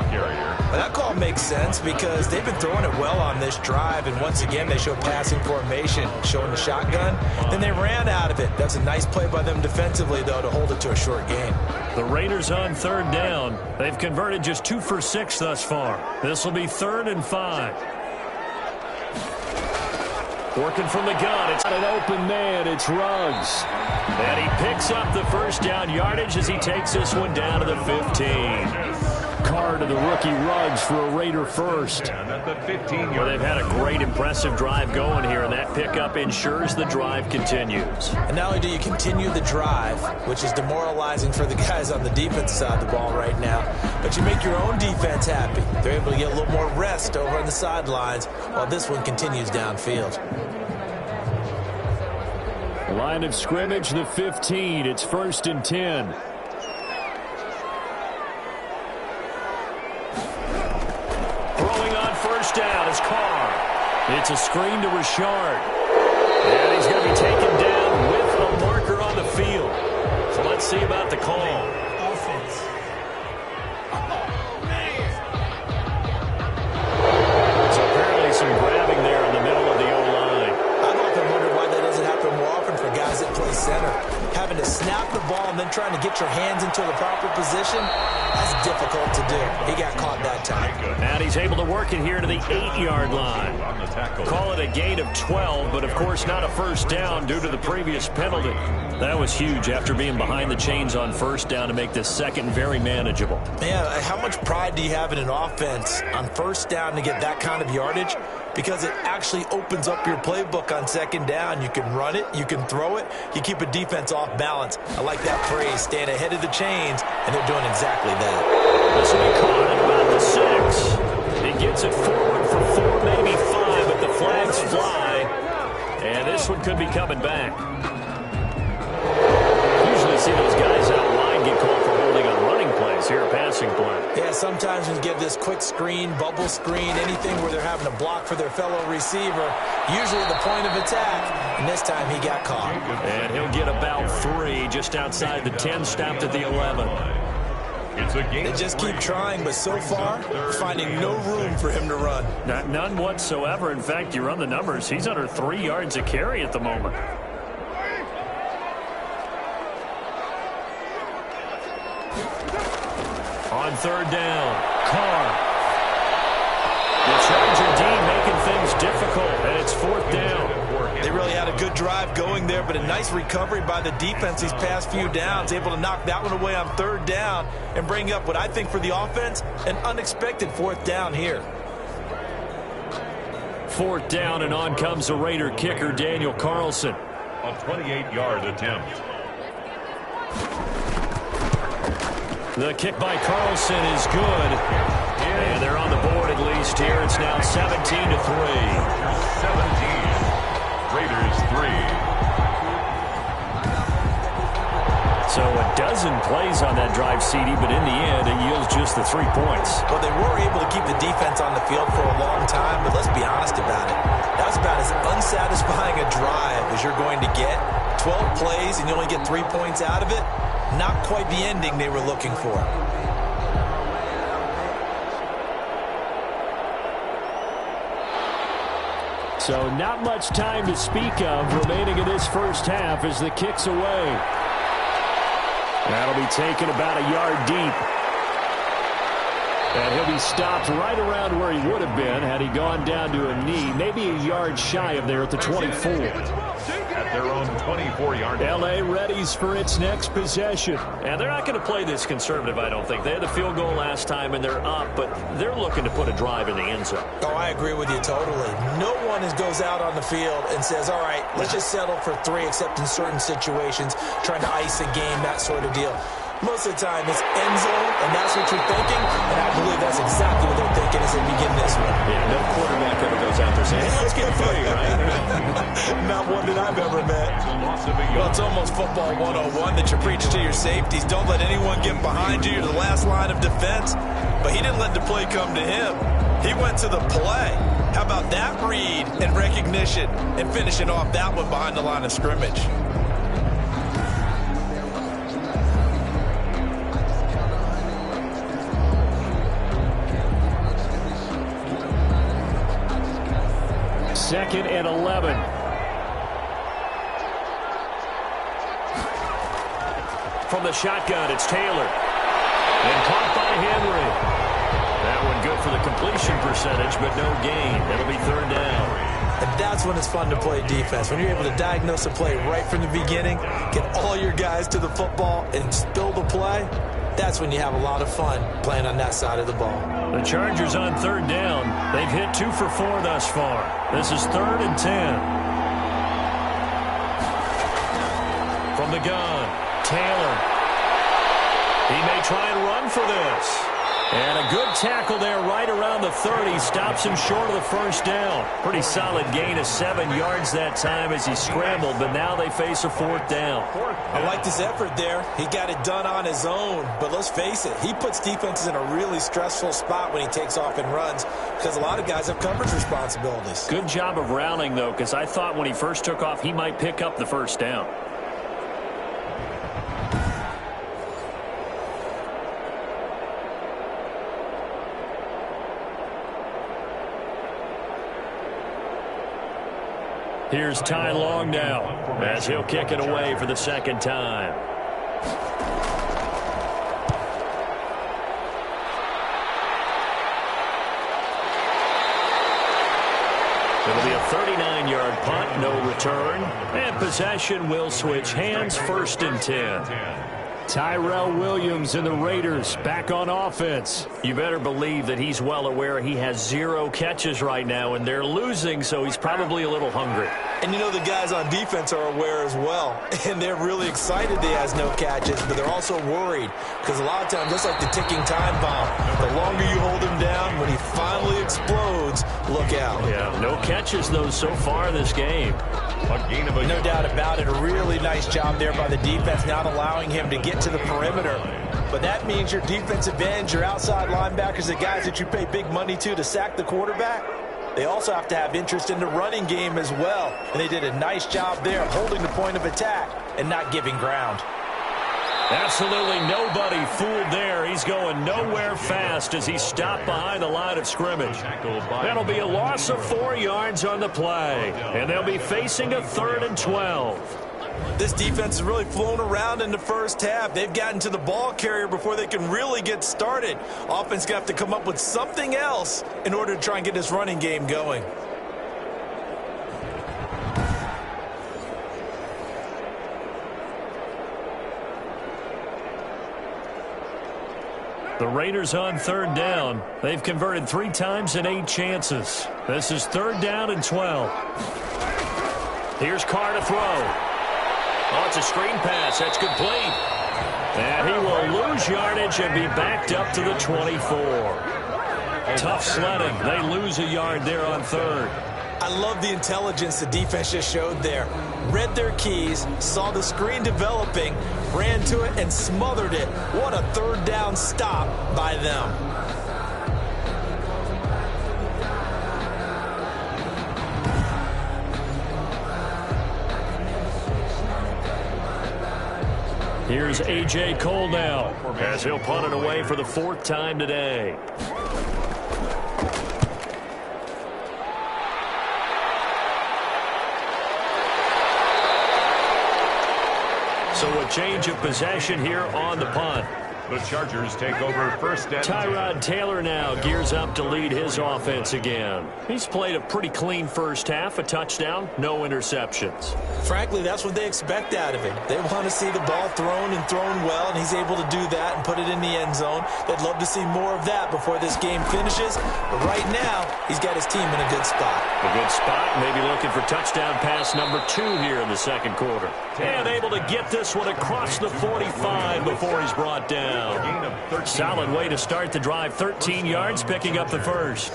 carrier. Well, that call makes sense because they've been throwing it well on this drive, and once again they show passing formation, showing the shotgun. Then they ran out of it. That's a nice play by them defensively, though, to hold it to a short gain. The Raiders on third down. They've converted just 2 for 6 thus far. This will be 3rd and 5. Working from the gun. It's an open man. It's Ruggs. And he picks up the first down yardage as he takes this one down to the 15. Carr to the rookie Ruggs for a Raider first. Well, they've had a great, impressive drive going here, and that pickup ensures the drive continues. And not only do you continue the drive, which is demoralizing for the guys on the defense side of the ball right now, but you make your own defense happy. They're able to get a little more rest over on the sidelines while this one continues downfield. Line of scrimmage, the 15. It's 1st and 10. Throwing on first down is Carr. It's a screen to Richard. And he's going to be taken down with a marker on the field. So let's see about the call. So apparently some grabbing there in the middle of the O-line. I've often wondered why that doesn't happen more often for guys that play center. Having to snap the ball and then trying to get your hands into the proper position, that's difficult to do. He got caught that time. And he's able to work it here to the 8-yard line. Call it a gain of 12, but of course not a first down due to the previous penalty. That was huge after being behind the chains on first down to make this second very manageable. Yeah, how much pride do you have in an offense on first down to get that kind of yardage? Because it actually opens up your playbook on second down. You can run it, you can throw it, you keep a defense off balance. I like that phrase, staying ahead of the chains, and they're doing exactly that. This will be caught at about the 6. He gets it forward for 4, maybe 5, but the flags fly. And this one could be coming back. Usually see those guys out wide get called for holding on running plays. Here, a passing play. Yeah, sometimes when you get this quick screen, bubble screen, anything where they're having to block for their fellow receiver, usually the point of attack, and this time he got caught. And he'll get about 3 just outside the 10, stopped at the 11. They just keep trying, but so far, finding no room for him to run. None whatsoever. In fact, you run the numbers. He's under 3 yards a carry at the moment. On third down, Carr. The Charger D making things difficult, and it's 4th down. They really had a good drive going there, but a nice recovery by the defense these past few downs, able to knock that one away on third down and bring up what I think for the offense, an unexpected 4th down here. 4th down, and on comes the Raider kicker, Daniel Carlson. A 28-yard attempt. The kick by Carlson is good. And they're on the board at least here. It's now 17-3. 17. Raiders 3. So a dozen plays on that drive, CD, but in the end, it yields just the 3 points. Well, they were able to keep the defense on the field for a long time, but let's be honest about it. That was about as unsatisfying a drive as you're going to get. 12 plays and you only get 3 points out of it. Not quite the ending they were looking for. So not much time to speak of remaining in this first half as the kick's away. That'll be taken about a yard deep. And he'll be stopped right around where he would have been had he gone down to a knee, maybe a yard shy of there at the 24. At their own 24-yard line. L.A. readies for its next possession. And they're not going to play this conservative, I don't think. They had the field goal last time, and they're up, but they're looking to put a drive in the end zone. Oh, I agree with you totally. No one goes out on the field and says, all right, let's just settle for 3, except in certain situations, trying to ice a game, that sort of deal. Most of the time, it's end zone, and that's what you're thinking, and I believe that's exactly what they're thinking as they begin this one. Yeah, no quarterback ever goes out there saying, hey, let's get 3, right? Not one that I've ever met. Well, it's almost football 101 that you preach to your safeties. Don't let anyone get behind you. You're the last line of defense. But he didn't let the play come to him. He went to the play. How about that read and recognition and finishing off that one behind the line of scrimmage? 2nd and 11. From the shotgun, it's Taylor. And caught by Henry. That one good for the completion percentage, but no gain. It'll be 3rd down. And that's when it's fun to play defense. When you're able to diagnose a play right from the beginning, get all your guys to the football, and spill the play, that's when you have a lot of fun playing on that side of the ball. The Chargers on 3rd down. They've hit 2 for 4 thus far. This is 3rd and 10. From the gun, Taylor. He may try and run for this. And a good tackle there right around the 30. Stops him short of the 1st down. Pretty solid gain of 7 yards that time as he scrambled, but now they face a 4th down. I like this effort there. He got it done on his own, but let's face it, he puts defenses in a really stressful spot when he takes off and runs because a lot of guys have coverage responsibilities. Good job of rounding, though, because I thought when he first took off, he might pick up the 1st down. Here's Ty Long now as he'll kick it away for the 2nd time. It'll be a 39-yard punt, no return. And possession will switch hands, 1st and 10. Tyrell Williams and the Raiders back on offense. You better believe that he's well aware he has 0 catches right now, and they're losing, so he's probably a little hungry. And you know the guys on defense are aware as well, and they're really excited that he has no catches, but they're also worried because a lot of times, just like the ticking time bomb, the longer you hold him down, when he finally explodes, look out. Yeah, no catches, though, so far this game. No doubt about it. A really nice job there by the defense, not allowing him to get to the perimeter. But that means your defensive ends, your outside linebackers, the guys that you pay big money to sack the quarterback, they also have to have interest in the running game as well. And they did a nice job there holding the point of attack and not giving ground. Absolutely nobody fooled there. He's going nowhere fast as he stopped behind the line of scrimmage. That'll be a loss of 4 yards on the play. And they'll be facing a 3rd and 12. This defense has really flown around in the first half. They've gotten to the ball carrier before they can really get started. Offense going to have to come up with something else in order to try and get this running game going. The Raiders on 3rd down. They've converted 3 times in 8 chances. This is 3rd down and 12. Here's Carr to throw. Oh, it's a screen pass. That's complete. And he will lose yardage and be backed up to the 24. Tough sledding. They lose a yard there on 3rd. I love the intelligence the defense just showed there. Read their keys, saw the screen developing, ran to it, and smothered it. What a 3rd down stop by them. Here's A.J. Cole now as he'll punt it away for the 4th time today. So a change of possession here on the punt. The Chargers take over 1st and 10. Tyrod Taylor now gears up to lead his offense again. He's played a pretty clean first half, a touchdown, no interceptions. Frankly, that's what they expect out of him. They want to see the ball thrown and thrown well, and he's able to do that and put it in the end zone. They'd love to see more of that before this game finishes. But right now, he's got his team in a good spot. A good spot, maybe looking for touchdown pass number 2 here in the 2nd quarter. And able to get this one across the 45 before he's brought down. Solid way to start the drive. 13 yards, picking up the 1st.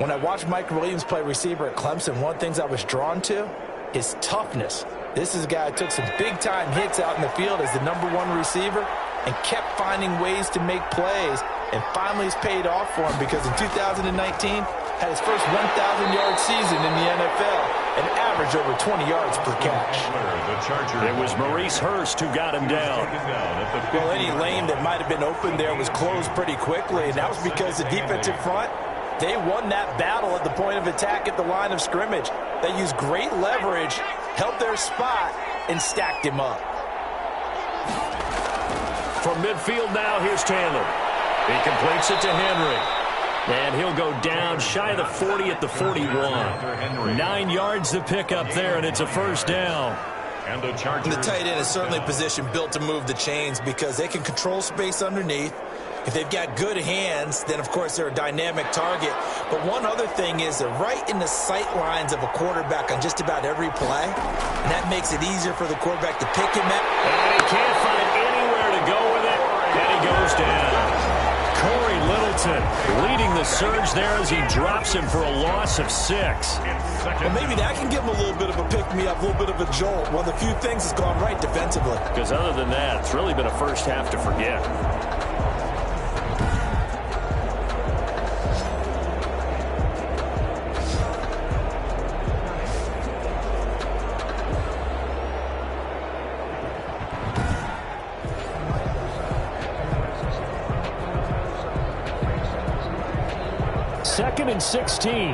When I watched Mike Williams play receiver at Clemson, one of the things I was drawn to is toughness. This is a guy who took some big-time hits out in the field as the #1 receiver and kept finding ways to make plays. And finally, it's paid off for him because in 2019, had his first 1,000-yard season in the NFL and averaged over 20 yards per catch. It was Maurice Hurst who got him down. Well, any lane that might have been open there was closed pretty quickly, and that was because the defensive front They won that battle at the point of attack at the line of scrimmage. They used great leverage, held their spot, and stacked him up. From midfield now, here's Taylor. He completes it to Henry. And he'll go down shy of the 40 at the 41. 9 yards to pick up there, and it's a first down. And the tight end is certainly a position built to move the chains because they can control space underneath. If they've got good hands, then, of course, they're a dynamic target. But one other thing is they're right in the sight lines of a quarterback on just about every play. And that makes it easier for the quarterback to pick him up. And he can't find anywhere to go with it. And he goes down. Corey Littleton leading the surge there as he drops him for a loss of 6. Well, maybe that can give him a little bit of a pick-me-up, a little bit of a jolt. One of the few things that's gone right defensively. Because other than that, it's really been a first half to forget. Second and 16.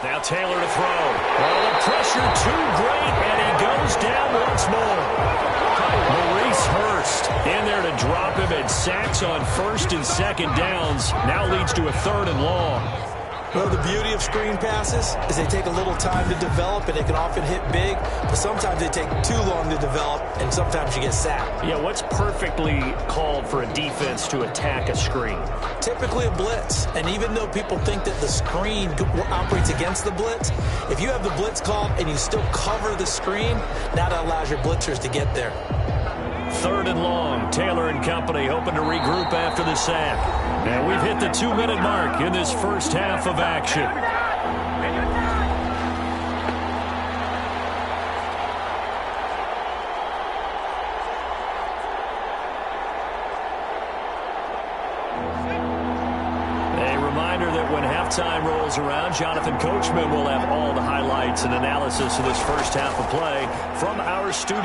Now Taylor to throw. Well, the pressure too great, and he goes down once more. Maurice Hurst in there to drop him, and sacks on first and second downs. Now leads to a 3rd and long. Well, the beauty of screen passes is they take a little time to develop, and they can often hit big, but sometimes they take too long to develop, and sometimes you get sacked. Yeah, what's perfectly called for a defense to attack a screen? Typically a blitz, and even though people think that the screen operates against the blitz, if you have the blitz called and you still cover the screen, now that allows your blitzers to get there. 3rd and long. Taylor and company hoping to regroup after the sack. And we've hit the 2-minute mark in this first half of action. Time rolls around, Jonathan Coachman will have all the highlights and analysis of this first half of play from our studios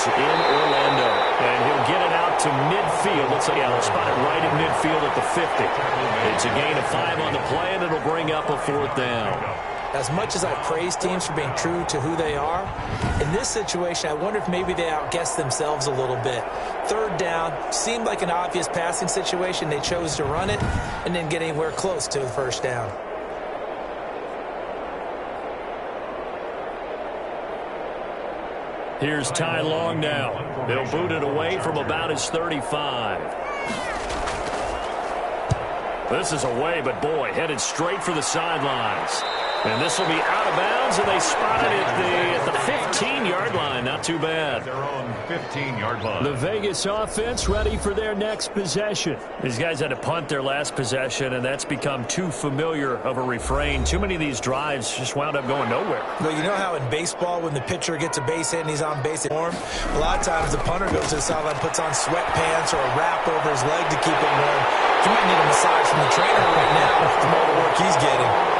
in Orlando. And he'll get it out to midfield. Let's say, yeah, he'll spot it right at midfield at the 50. It's a gain of 5 on the play, and it'll bring up a 4th down. As much as I praise teams for being true to who they are, in this situation, I wonder if maybe they outguessed themselves a little bit. 3rd down seemed like an obvious passing situation. They chose to run it and didn't get anywhere close to the first down. Here's Ty Long now. They'll boot it away from about his 35. This is away, but boy, headed straight for the sidelines. And this will be out of bounds, and they spotted it at the 15-yard line. Not too bad. Their own 15-yard line. The Vegas offense ready for their next possession. These guys had to punt their last possession, and that's become too familiar of a refrain. Too many of these drives just wound up going nowhere. Well, you know how in baseball when the pitcher gets a base hit and he's on base form, a lot of times the punter goes to the sideline, puts on sweatpants or a wrap over his leg to keep it warm. He might need a massage from the trainer right now from all the work he's getting.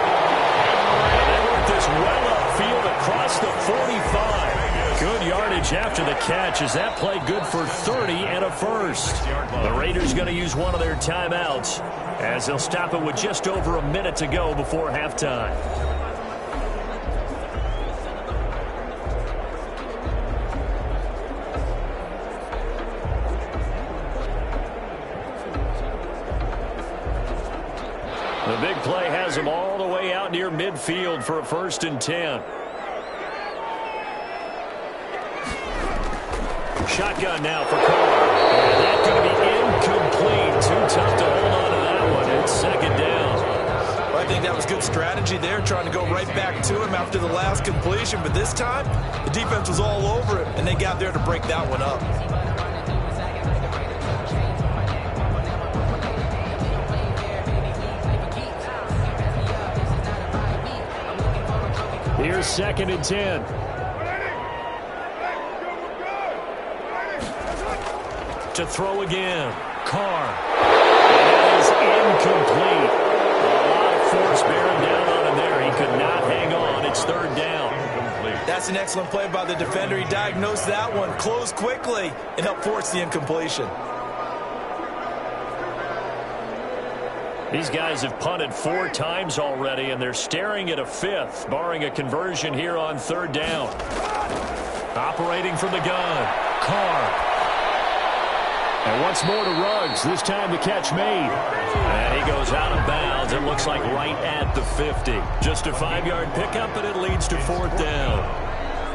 This well upfield across the 45. Good yardage after the catch as that play good for 30 and a first. The Raiders going to use one of their timeouts as they'll stop it with just over a minute to go before halftime. The big play has them all the way out near midfield for a 1st and 10. Shotgun now for Carr. And that's going to be incomplete. Too tough to hold on to that one. It's 2nd down. Well, I think that was good strategy there, trying to go right back to him after the last completion. But this time, the defense was all over it, and they got there to break that one up. Here's 2nd and 10. To throw again. Carr. That is incomplete. A lot of force bearing down on him there. He could not hang on. It's 3rd down. That's an excellent play by the defender. He diagnosed that one, closed quickly, and helped force the incompletion. These guys have punted 4 times already, and they're staring at a 5th, barring a conversion here on 3rd down. Operating from the gun, Carr. And once more to Ruggs, this time the catch made. And he goes out of bounds, it looks like right at the 50. Just a 5-yard pickup, and it leads to 4th down.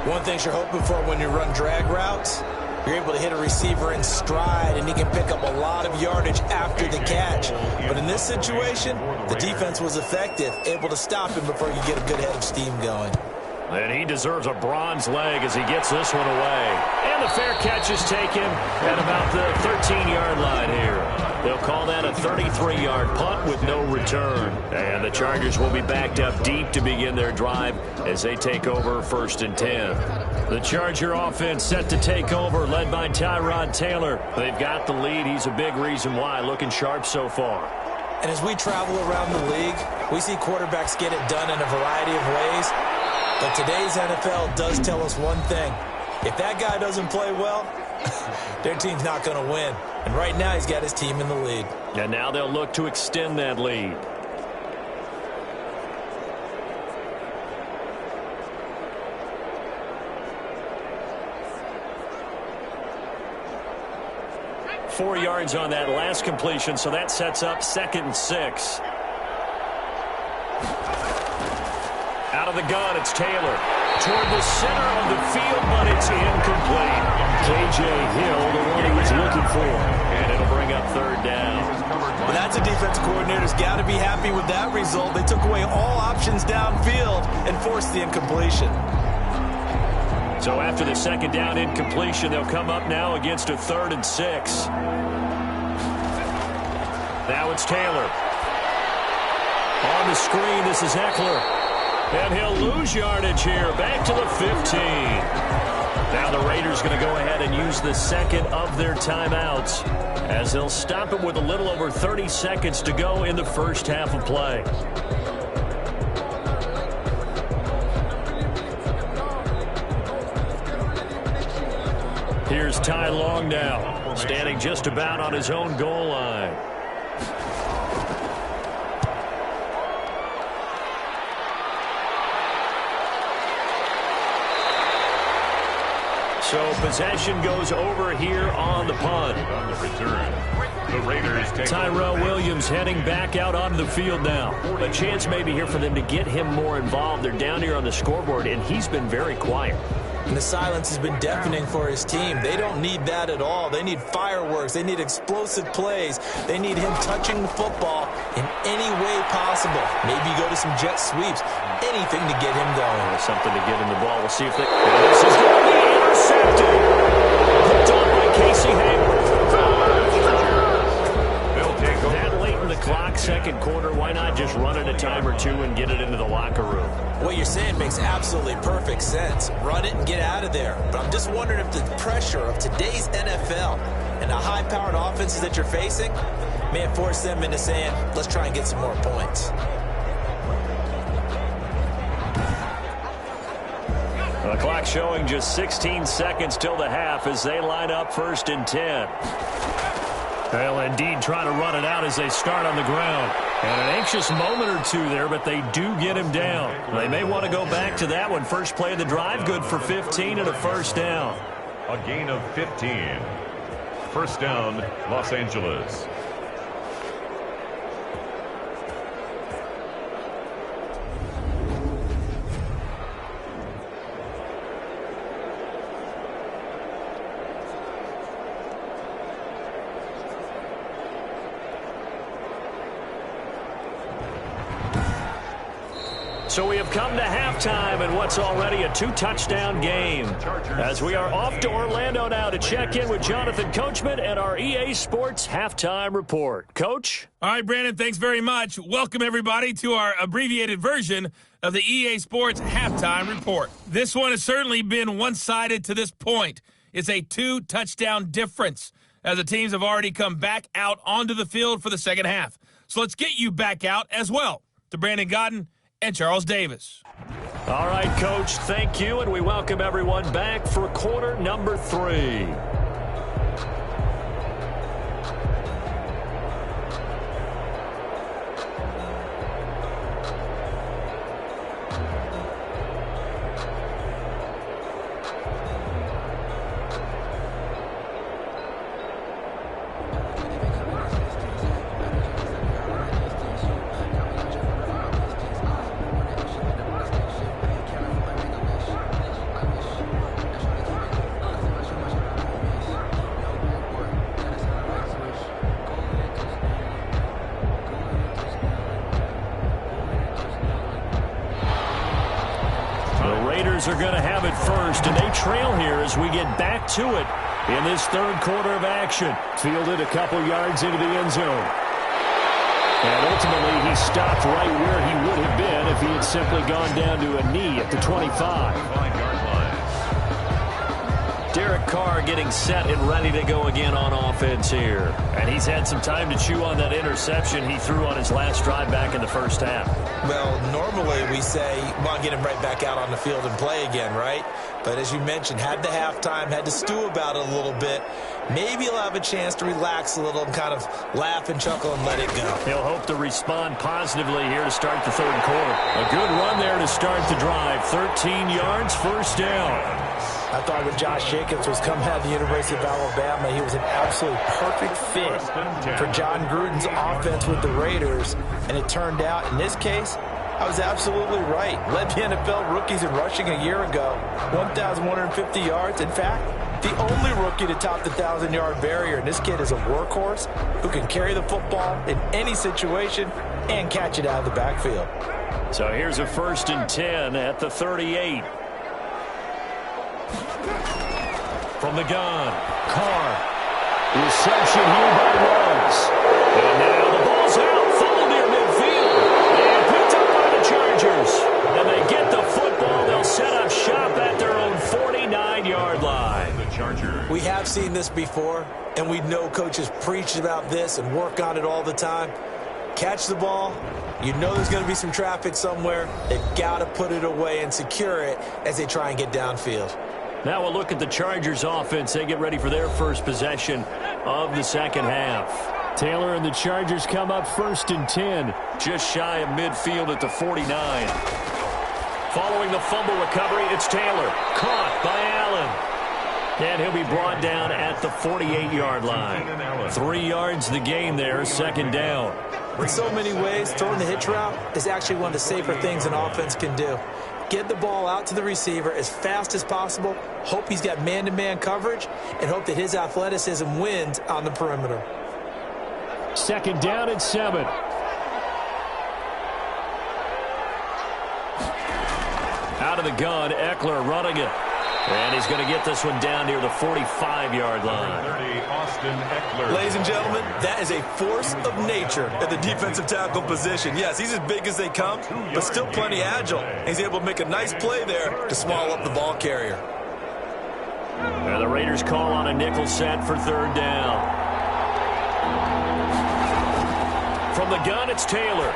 One thing you're hoping for when you run drag routes, you're able to hit a receiver in stride, and he can pick up a lot of yardage after the catch. But in this situation, the defense was effective, able to stop him before you get a good head of steam going. And he deserves a bronze leg as he gets this one away. And the fair catch is taken at about the 13-yard line here. They'll call that a 33-yard punt with no return. And the Chargers will be backed up deep to begin their drive as they take over 1st and 10. The Charger offense set to take over, led by Tyrod Taylor. They've got the lead. He's a big reason why, looking sharp so far. And as we travel around the league, we see quarterbacks get it done in a variety of ways. But today's NFL does tell us one thing. If that guy doesn't play well, their team's not going to win. And right now he's got his team in the lead. And now they'll look to extend that lead. Four yards on that last completion, so that sets up 2nd and 6. Out of the gun, it's Taylor. Toward the center of the field, but it's incomplete. K.J. Hill, the one he was looking for. And it'll bring up 3rd down. Well, that's a defense coordinator's got to be happy with that result. They took away all options downfield and forced the incompletion. So after the 2nd down incompletion, they'll come up now against a 3rd and 6. Now it's Taylor. On the screen, this is Eckler. And he'll lose yardage here, back to the 15. Now the Raiders going to go ahead and use the 2nd of their timeouts as they'll stop it with a little over 30 seconds to go in the first half of play. Here's Ty Long now, standing just about on his own goal line. So possession goes over here on the punt. On the return, the Raiders take Tyrell Williams heading back out onto the field now. A chance maybe here for them to get him more involved. They're down here on the scoreboard, and he's been very quiet. And the silence has been deafening for his team. They don't need that at all. They need fireworks. They need explosive plays. They need him touching the football in any way possible. Maybe go to some jet sweeps. Anything to get him going. Something to get him the ball. We'll see if they... And this is going to be intercepted. Picked on by Casey Hayward. They'll take over. That late in the clock, 2nd quarter, why not just run it a time or two and get it into the locker room? What you're saying makes absolutely perfect sense. Run it and get out of there. But I'm just wondering if the pressure of today's NFL and the high-powered offenses that you're facing may have forced them into saying, let's try and get some more points. The clock showing just 16 seconds till the half as they line up 1st and 10. They'll indeed try to run it out as they start on the ground. And an anxious moment or two there, but they do get him down. They may want to go back to that one. First play of the drive, good for 15 and a 1st down. A gain of 15. 1st down, Los Angeles. So we have come to halftime in what's already a 2-touchdown game. As we are off to Orlando now to check in with Jonathan Coachman and our EA Sports Halftime Report. Coach? All right, Brandon, thanks very much. Welcome, everybody, to our abbreviated version of the EA Sports Halftime Report. This one has certainly been one-sided to this point. It's a 2-touchdown difference as the teams have already come back out onto the field for the second half. So let's get you back out as well to Brandon Godden and Charles Davis. All right, Coach, thank you, and we welcome everyone back for quarter number 3. Raiders are going to have it first, and they trail here as we get back to it in this third quarter of action. Fielded a couple yards into the end zone. And ultimately, he stopped right where he would have been if he had simply gone down to a knee at the 25. Derek Carr getting set and ready to go again on offense here. And he's had some time to chew on that interception he threw on his last drive back in the first half. Well, normally we say, well, get him right back out on the field and play again, right? But as you mentioned, had the halftime, had to stew about it a little bit. Maybe he'll have a chance to relax a little and kind of laugh and chuckle and let it go. He'll hope to respond positively here to start the third quarter. A good run there to start the drive. 13 yards, first down. I thought when Josh Jacobs was coming out of the University of Alabama, he was an absolute perfect fit for John Gruden's offense with the Raiders. And it turned out, in this case, I was absolutely right. Led the NFL rookies in rushing a year ago, 1,150 yards. In fact, the only rookie to top the 1,000-yard barrier. And this kid is a workhorse who can carry the football in any situation and catch it out of the backfield. So here's a 1st and 10 at the 38. From the gun, Carr. Reception here by Ruggs. And now the ball's out, full near midfield. And picked up by the Chargers. And they get the football. They'll set up shop at their own 49-yard line. The Chargers. We have seen this before, and we know coaches preach about this and work on it all the time. Catch the ball. You know there's going to be some traffic somewhere. They've got to put it away and secure it as they try and get downfield. Now we'll look at the Chargers offense. They get ready for their first possession of the second half. Taylor and the Chargers come up 1st and 10. Just shy of midfield at the 49. Following the fumble recovery, it's Taylor. Caught by Allen. And he'll be brought down at the 48-yard line. 3 yards the gain there, second down. In so many ways, throwing the hitch route is actually one of the safer things an offense can do. Get the ball out to the receiver as fast as possible, hope he's got man-to-man coverage, and hope that his athleticism wins on the perimeter. 2nd down and 7. Out of the gun, Eckler running it. And he's going to get this one down near the 45-yard line. 30, Austin Eckler. Ladies and gentlemen, that is a force of nature at the defensive tackle position. Yes, he's as big as they come, but still plenty agile. He's able to make a nice play there to small up the ball carrier. And the Raiders call on a nickel set for 3rd down. From the gun, it's Taylor.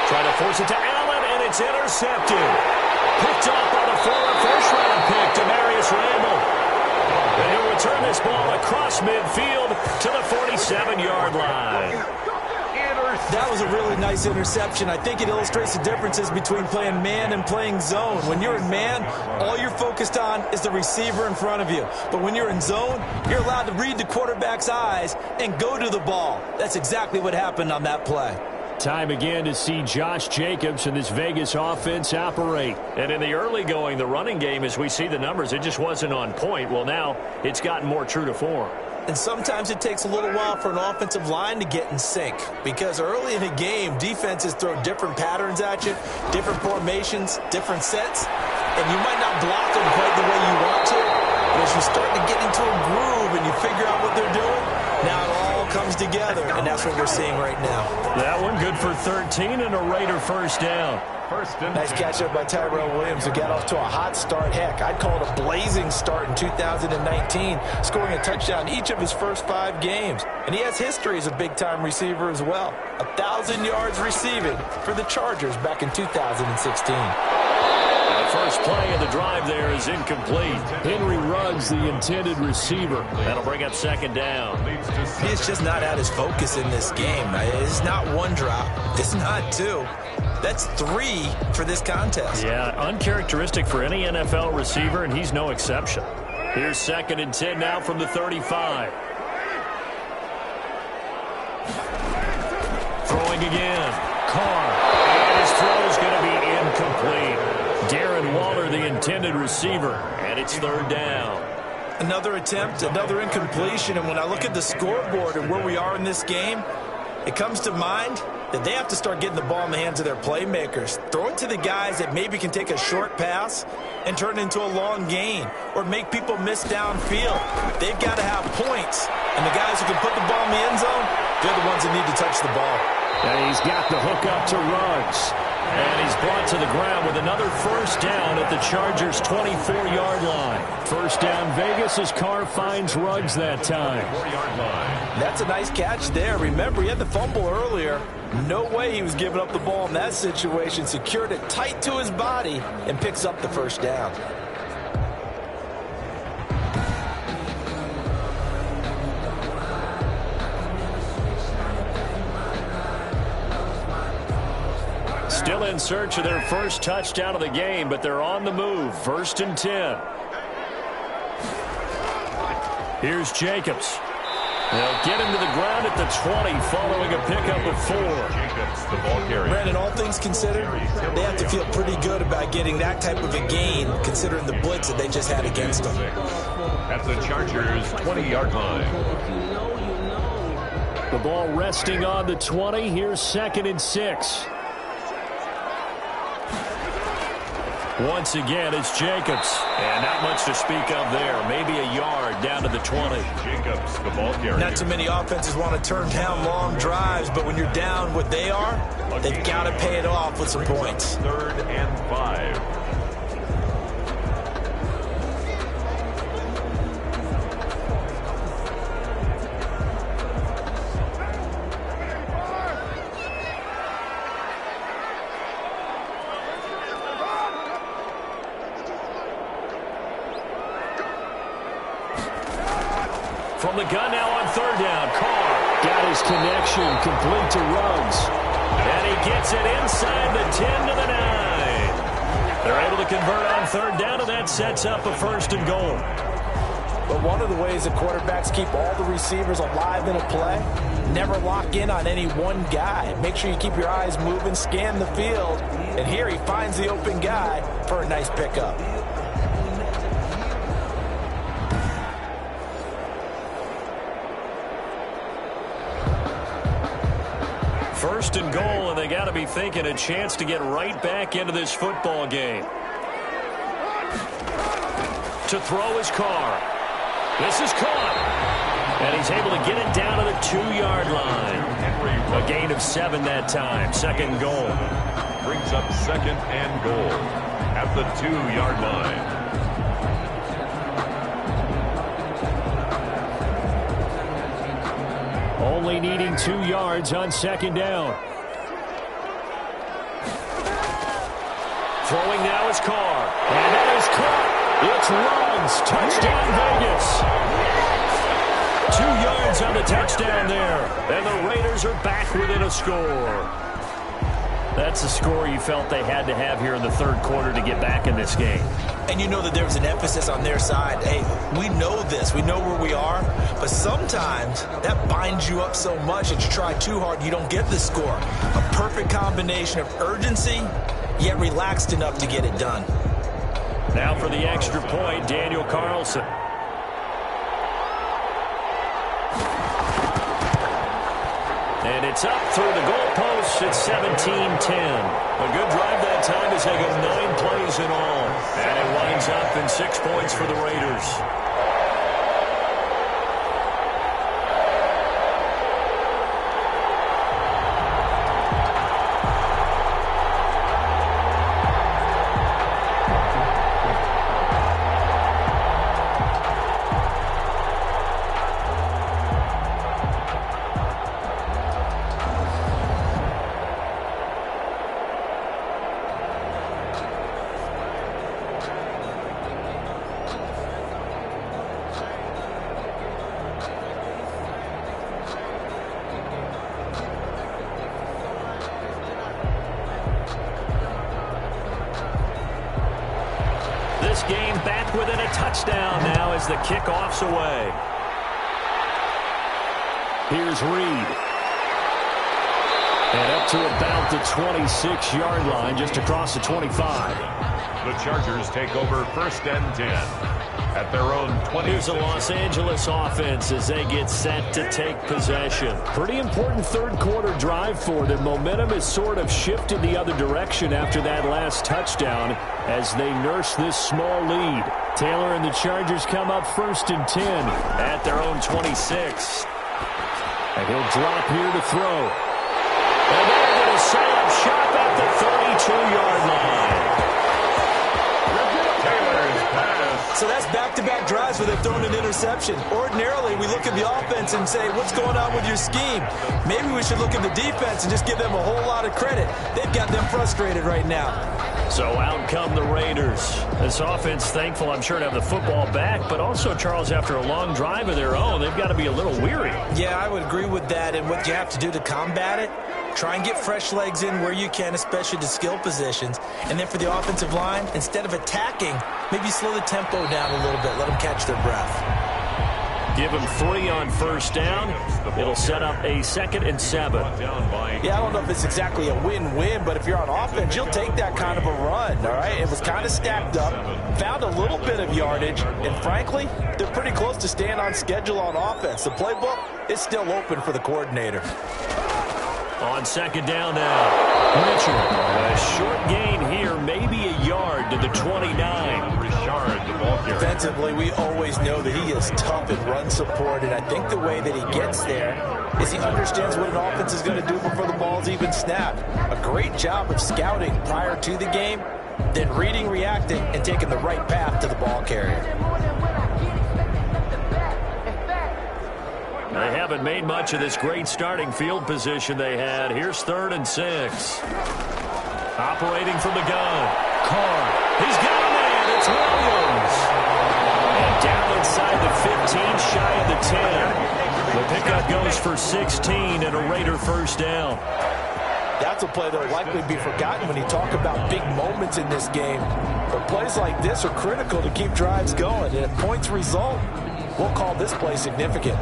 Trying to force it to Allen, and it's intercepted. Picked off by the former first-round pick, Demarius Randall. And he'll return this ball across midfield to the 47-yard line. That was a really nice interception. I think it illustrates the differences between playing man and playing zone. When you're in man, all you're focused on is the receiver in front of you. But when you're in zone, you're allowed to read the quarterback's eyes and go to the ball. That's exactly what happened on that play. Time again to see Josh Jacobs and this Vegas offense operate. And in the early going, the running game, as we see the numbers, it just wasn't on point. Well, now it's gotten more true to form. And sometimes it takes a little while for an offensive line to get in sync, because early in a game, defenses throw different patterns at you, different formations, different sets, and you might not block them quite the way you want to, but as you start to get into a groove and you figure out what they're doing, now it all comes together, and that's what we're seeing right now. That one good for 13 and a Raider first down. Nice catch up by Tyrell Williams, who got off to a hot start. Heck, I'd call it a blazing start in 2019, scoring a touchdown each of his first 5 games. And he has history as a big-time receiver as well. 1,000 yards receiving for the Chargers back in 2016. The first play of the drive there is incomplete. Henry Ruggs, the intended receiver. That'll bring up second down. He's just not at his focus in this game. It's not one drop. It's not 2. That's 3 for this contest. Yeah, uncharacteristic for any NFL receiver, and he's no exception. Here's 2nd and 10 now from the 35. Throwing again. Carr. And his throw is going to be incomplete. Darren Waller, the intended receiver, and it's 3rd down. Another attempt, another incompletion, and when I look at the scoreboard and where we are in this game, It comes to mind that they have to start getting the ball in the hands of their playmakers. Throw it to the guys that maybe can take a short pass and turn it into a long gain or make people miss downfield. They've got to have points. And the guys who can put the ball in the end zone, they're the ones that need to touch the ball. And he's got the hook up to Ruggs. And he's brought to the ground with another first down at the Chargers' 24-yard line. First down Vegas as Carr finds Ruggs that time. 4-yard line. That's a nice catch there. Remember, he had the fumble earlier. No way he was giving up the ball in that situation. Secured it tight to his body and picks up the first down. Still in search of their first touchdown of the game, but they're on the move. 1st and 10. Here's Jacobs. They'll get him to the ground at the 20 following a pickup of 4. Jacobs, the ball carrier. Brandon, all things considered, they have to feel pretty good about getting that type of a gain considering the blitz that they just had against them. At the Chargers' 20-yard line. The ball resting on the 20. Here's 2nd and 6. Once again, it's Jacobs. And not much to speak of there. Maybe a yard down to the 20. Jacobs, the ball carrier. Not too many offenses want to turn down long drives, but when you're down what they are, they've got to pay it off with some points. 3rd and 5. From the gun now on 3rd down. Carr got his connection complete to Ruggs. And he gets it inside the 10 to the 9. They're able to convert on 3rd down, and that sets up a 1st and goal. But one of the ways that quarterbacks keep all the receivers alive in a play, never lock in on any one guy. Make sure you keep your eyes moving, scan the field. And here he finds the open guy for a nice pickup. 1st and goal, and they got to be thinking a chance to get right back into this football game. To throw is Carr. This is caught. And he's able to get it down to the 2-yard line. A gain of 7 that time. 2nd goal. Brings up 2nd and goal at the 2-yard line. Only needing 2 yards on 2nd down. Throwing now is Carr. And that is caught. It's Ruggs. Touchdown Vegas. 2 yards on the touchdown there. And the Raiders are back within a score. That's the score you felt they had to have here in the 3rd quarter to get back in this game. And you know that there was an emphasis on their side. Hey, we know this. We know where we are. But sometimes that binds you up so much that you try too hard, you don't get the score. A perfect combination of urgency, yet relaxed enough to get it done. Now for the extra point, Daniel Carlson. And it's up through the goalposts at 17-10. A good drive that time as they go 9 plays in all. And it winds up in 6 points for the Raiders. This game back within a touchdown now as the kickoff's away. Here's Reed. And up to about the 26-yard line, just across the 25. The Chargers take over 1st and 10. at their own 20. Here's the Los Angeles offense as they get set to take possession. Pretty important third quarter drive for them. Momentum has sort of shifted the other direction after that last touchdown as they nurse this small lead. Taylor and the Chargers come up 1st and 10 at their own 26. And he'll drop here to throw. And they're going to set up shop at the 32-yard line. So that's back-to-back drives where they've thrown an interception. Ordinarily, we look at the offense and say, what's going on with your scheme? Maybe we should look at the defense and just give them a whole lot of credit. They've got them frustrated right now. So out come the Raiders. This offense thankful, I'm sure, to have the football back, but also, Charles, after a long drive of their own, they've got to be a little weary. Yeah, I would agree with that. And what you have to do to combat it, try and get fresh legs in where you can, especially to skill positions. And then for the offensive line, instead of attacking, maybe slow the tempo down a little bit. Let them catch their breath. Give them 3 on first down. It'll set up a 2nd and 7. Yeah, I don't know if it's exactly a win-win, but if you're on offense, you'll take that kind of a run, all right? It was kind of stacked up, found a little bit of yardage, and frankly, they're pretty close to staying on schedule on offense. The playbook is still open for the coordinator. On 2nd down now, Mitchell. A short gain here, maybe a yard to the 29. Defensively, we always know that he is tough in run support, and I think the way that he gets there is he understands what an offense is going to do before the ball's even snapped. A great job of scouting prior to the game, then reading, reacting, and taking the right path to the ball carrier. They haven't made much of this great starting field position they had. Here's 3rd and 6. Operating from the gun. Carr. He's got a man. It's Williams. And down inside the 15, shy of the 10. The pickup goes for 16 and a Raider first down. That's a play that will likely be forgotten when you talk about big moments in this game. But plays like this are critical to keep drives going. And if points result, we'll call this play significant.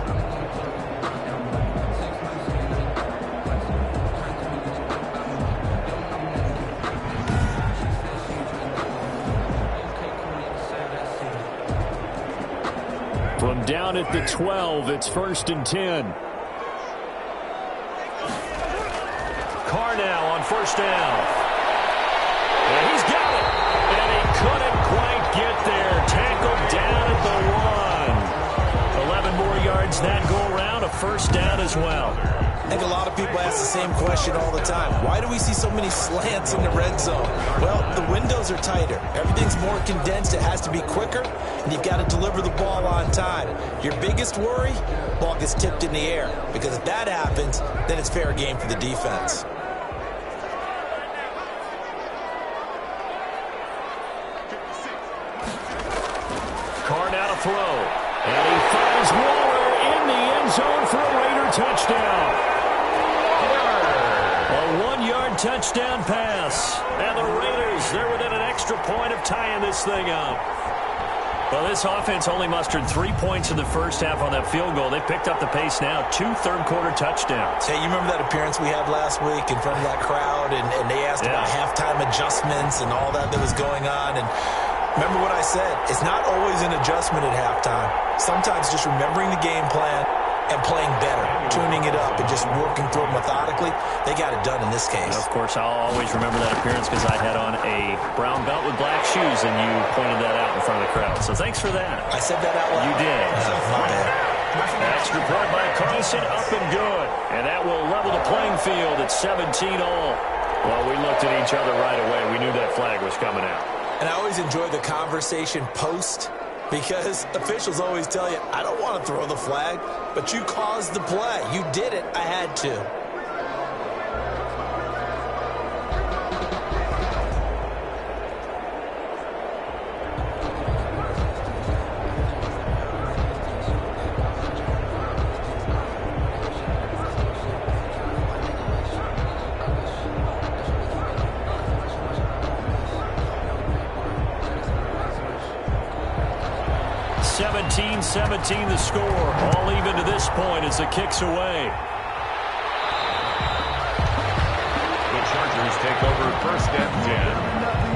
From down at the 12, it's 1st and 10. Carr now on first down. And he's got it. And he couldn't quite get there. Tackled down at the 1. 11 more yards that go around. A first down as well. I think a lot of people ask the same question all the time. Why do we see so many slants in the red zone? Well, the windows are tighter. Everything's more condensed. It has to be quicker, and you've got to deliver the ball on time. Your biggest worry, ball gets tipped in the air, because if that happens, then it's fair game for the defense. Carr now to throw. And he finds Waller in the end zone for a Raider touchdown. A 1-yard touchdown pass. And the Raiders, they're within an extra point of tying this thing up. Well, this offense only mustered 3 points in the first half on that field goal. They picked up the pace now. 2 third-quarter touchdowns. Hey, you remember that appearance we had last week in front of that crowd, and they asked about halftime adjustments and all that was going on, and remember what I said, it's not always an adjustment at halftime. Sometimes just remembering the game plan and playing better, tuning it up, and just working through it methodically. They got it done in this case. And of course, I'll always remember that appearance because I had on a brown belt with black shoes, and you pointed that out in front of the crowd. So thanks for that. I said that out loud. You did. My bad. Extra point by Carlson, up and good. And that will level the playing field at 17 all. Well, we looked at each other right away. We knew that flag was coming out. And I always enjoy the conversation post, because officials always tell you, I don't want to throw the flag, but you caused the play. You did it. I had to. (17-17) the score. All even to this point as the kick's away. The Chargers take over 1st and 10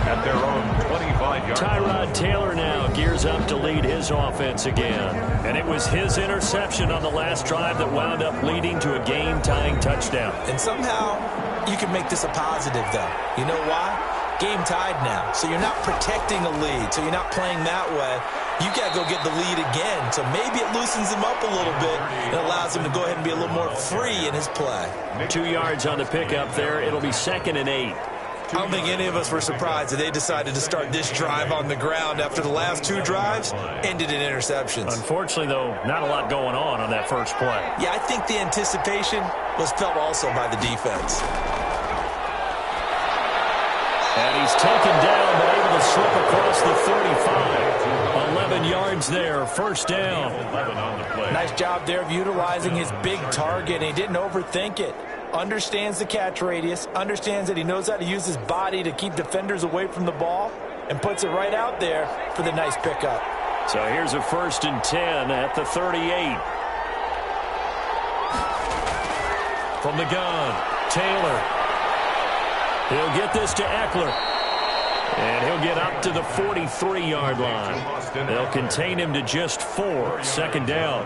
at their own 25-yard line. Tyrod Taylor now gears goes up to lead his offense again. And it was his interception on the last drive that wound up leading to a game-tying touchdown. And somehow you can make this a positive, though. You know why? Game tied now. So you're not protecting a lead. So you're not playing that way. You got to go get the lead again. So maybe it loosens him up a little bit. It allows him to go ahead and be a little more free in his play. 2 yards on the pickup there. It'll be 2nd and 8. I don't think any of us were surprised that they decided to start this drive on the ground after the last 2 drives ended in interceptions. Unfortunately, though, not a lot going on that first play. Yeah, I think the anticipation was felt also by the defense. And he's taken down, but able to slip across the 35. 11 yards there, first down. Nice job there of utilizing his big target, and he didn't overthink it. Understands the catch radius, understands that he knows how to use his body to keep defenders away from the ball, and puts it right out there for the nice pickup. So here's a 1st and 10 at the 38. From the gun, Taylor. He'll get this to Eckler. And he'll get up to the 43-yard line. They'll contain him to just 4. 2nd down.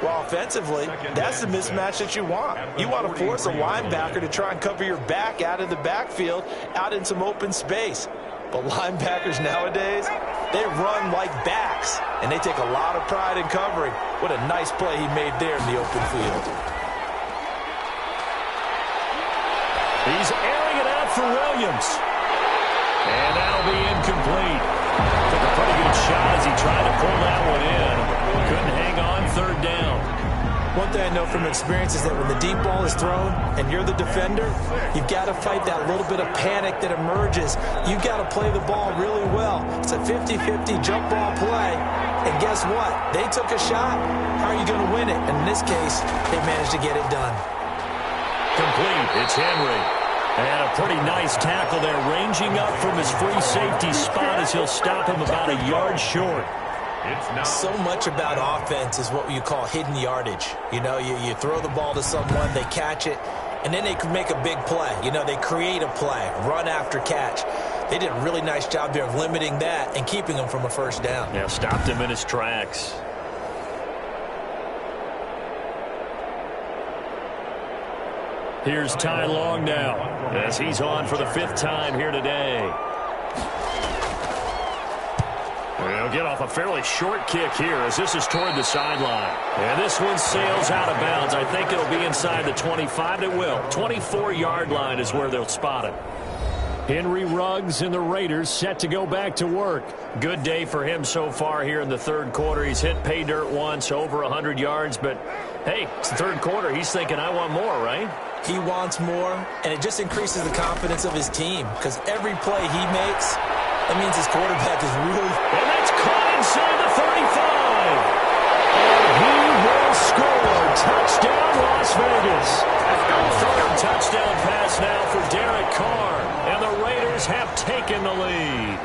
Well, offensively, that's the mismatch that you want. You want to force a linebacker to try and cover your back out of the backfield, out in some open space. But linebackers nowadays, they run like backs, and they take a lot of pride in covering. What a nice play he made there in the open field. He's airing it out for Williams. And that'll be incomplete. Took a pretty good shot as he tried to pull that one in. Couldn't hang on, 3rd down. One thing I know from experience is that when the deep ball is thrown and you're the defender, you've got to fight that little bit of panic that emerges. You've got to play the ball really well. It's a 50-50 jump ball play. And guess what? They took a shot. How are you going to win it? And in this case, they managed to get it done. Complete. It's Henry. And a pretty nice tackle there, ranging up from his free safety spot as he'll stop him about a yard short. So much about offense is what you call hidden yardage. You know, you throw the ball to someone, they catch it, and then they can make a big play. You know, they create a play, run after catch. They did a really nice job there of limiting that and keeping him from a 1st down. Yeah, stopped him in his tracks. Here's Ty Long now, as he's on for the 5th time here today. He'll get off a fairly short kick here as this is toward the sideline. And this one sails out of bounds. I think it'll be inside the 25. It will. 24-yard line is where they'll spot it. Henry Ruggs and the Raiders set to go back to work. Good day for him so far here in the 3rd quarter. He's hit pay dirt once, over 100 yards. But, hey, it's the 3rd quarter. He's thinking, I want more, right? He wants more, and it just increases the confidence of his team because every play he makes, that means his quarterback is really... And that's caught inside the 35. And he will score. Touchdown, Las Vegas. Third touchdown pass now for Derek Carr. And the Raiders have taken the lead.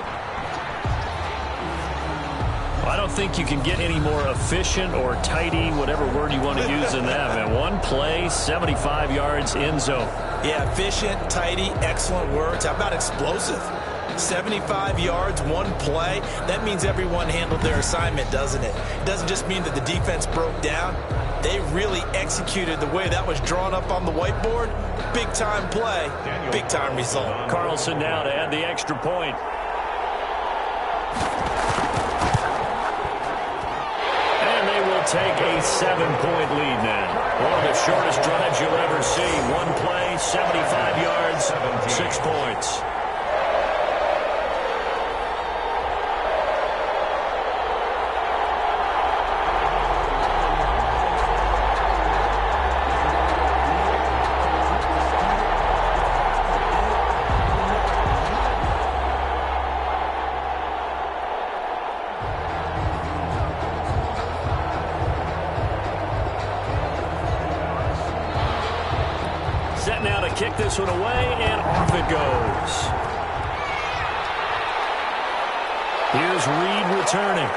I don't think you can get any more efficient or tidy, whatever word you want to use in that, man. One play, 75 yards, end zone. Yeah, efficient, tidy, excellent words. How about explosive? 75 yards, one play. That means everyone handled their assignment, doesn't it? It doesn't just mean that the defense broke down. They really executed the way that was drawn up on the whiteboard. Big-time play, big-time result. Carlson now to add the extra point. And they will take a 7-point lead now. One of the shortest drives you'll ever see. One play, 75 yards, 6 points. Kick this one away, and off it goes. Here's Reed returning.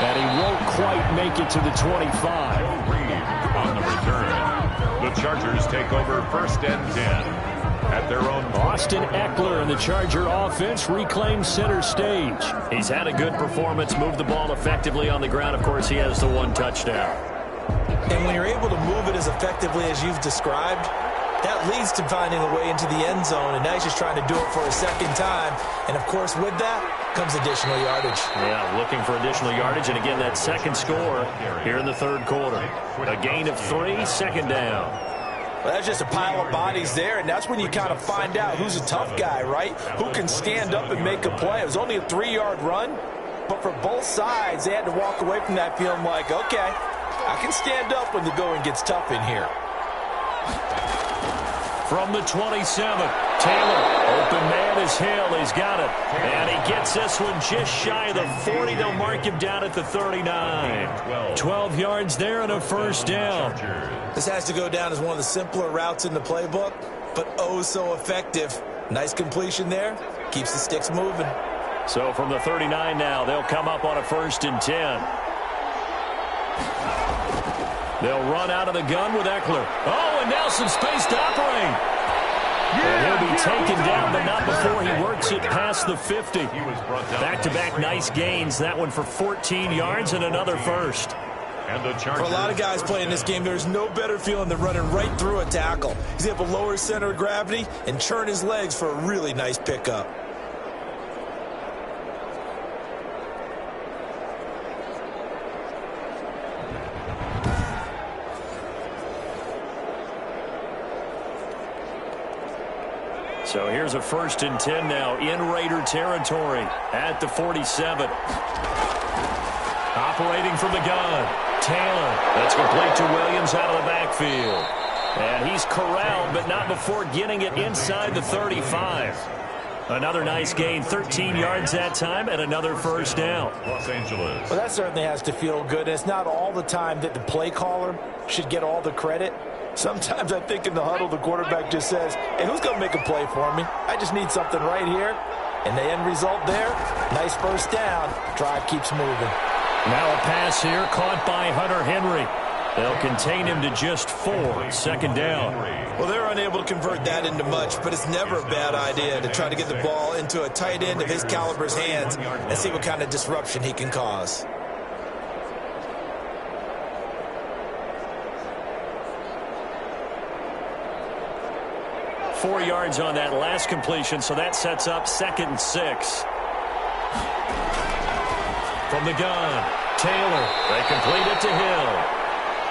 And he won't quite make it to the 25. Reed on the return. The Chargers take over 1st and 10. at their own. Austin Eckler and the Charger offense reclaims center stage. He's had a good performance, moved the ball effectively on the ground. Of course, he has the one touchdown. And when you're able to move it as effectively as you've described, that leads to finding a way into the end zone, and now he's just trying to do it for a second time. And, of course, with that comes additional yardage. Yeah, looking for additional yardage, and again, that second score here in the third quarter. A gain of 3, second down. Well, that's just a pile of bodies there, and that's when you kind of find out who's a tough guy, right? Who can stand up and make a play. It was only a 3-yard run, but for both sides, they had to walk away from that feeling like, okay, I can stand up when the going gets tough in here. From the 27, Taylor, open man is Hill. He's got it. And he gets this one just shy of the 40. They'll mark him down at the 39. 12 yards there and a first down. This has to go down as one of the simpler routes in the playbook, but oh so effective. Nice completion there. Keeps the sticks moving. So from the 39 now, they'll come up on a 1st and 10. They'll run out of the gun with Eckler. Oh, and now some space to operate. And he'll be taken down, but not before he works it past the 50. Back-to-back nice gains. That one for 14 yards and another first. For a lot of guys playing this game, there's no better feeling than running right through a tackle. He's able to lower his center of gravity and churn his legs for a really nice pickup. So here's a 1st and 10 now in Raider territory at the 47. Operating from the gun, Taylor. That's complete to Williams out of the backfield. And he's corralled, but not before getting it inside the 35. Another nice gain, 13 yards that time, and another first down. Los Angeles. Well, that certainly has to feel good. It's not all the time that the play caller should get all the credit. Sometimes I think in the huddle, the quarterback just says, hey, who's going to make a play for me? I just need something right here. And the end result there, nice first down. Drive keeps moving. Now a pass here caught by Hunter Henry. They'll contain him to just 4, second down. Well, they're unable to convert that into much, but it's never a bad idea to try to get the ball into a tight end of his caliber's hands and see what kind of disruption he can cause. Four yards on that last completion, so that sets up 2nd and 6. From the gun, Taylor. They complete it to Hill.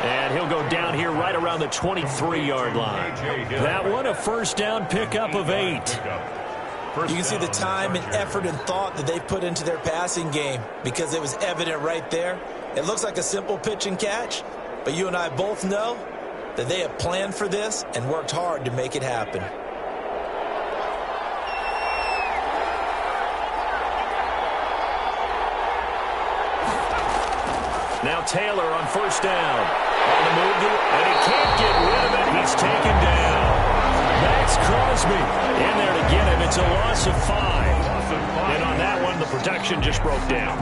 And he'll go down here right around the 23-yard line. That one, a first down pickup of 8. You can see the time and effort and thought that they put into their passing game because it was evident right there. It looks like a simple pitch and catch, but you and I both know that they have planned for this and worked hard to make it happen. Now Taylor on first down. On the move, and he can't get rid of it. He's taken down. Max Crosby in there to get him. It's a loss of 5. And on that one, the protection just broke down.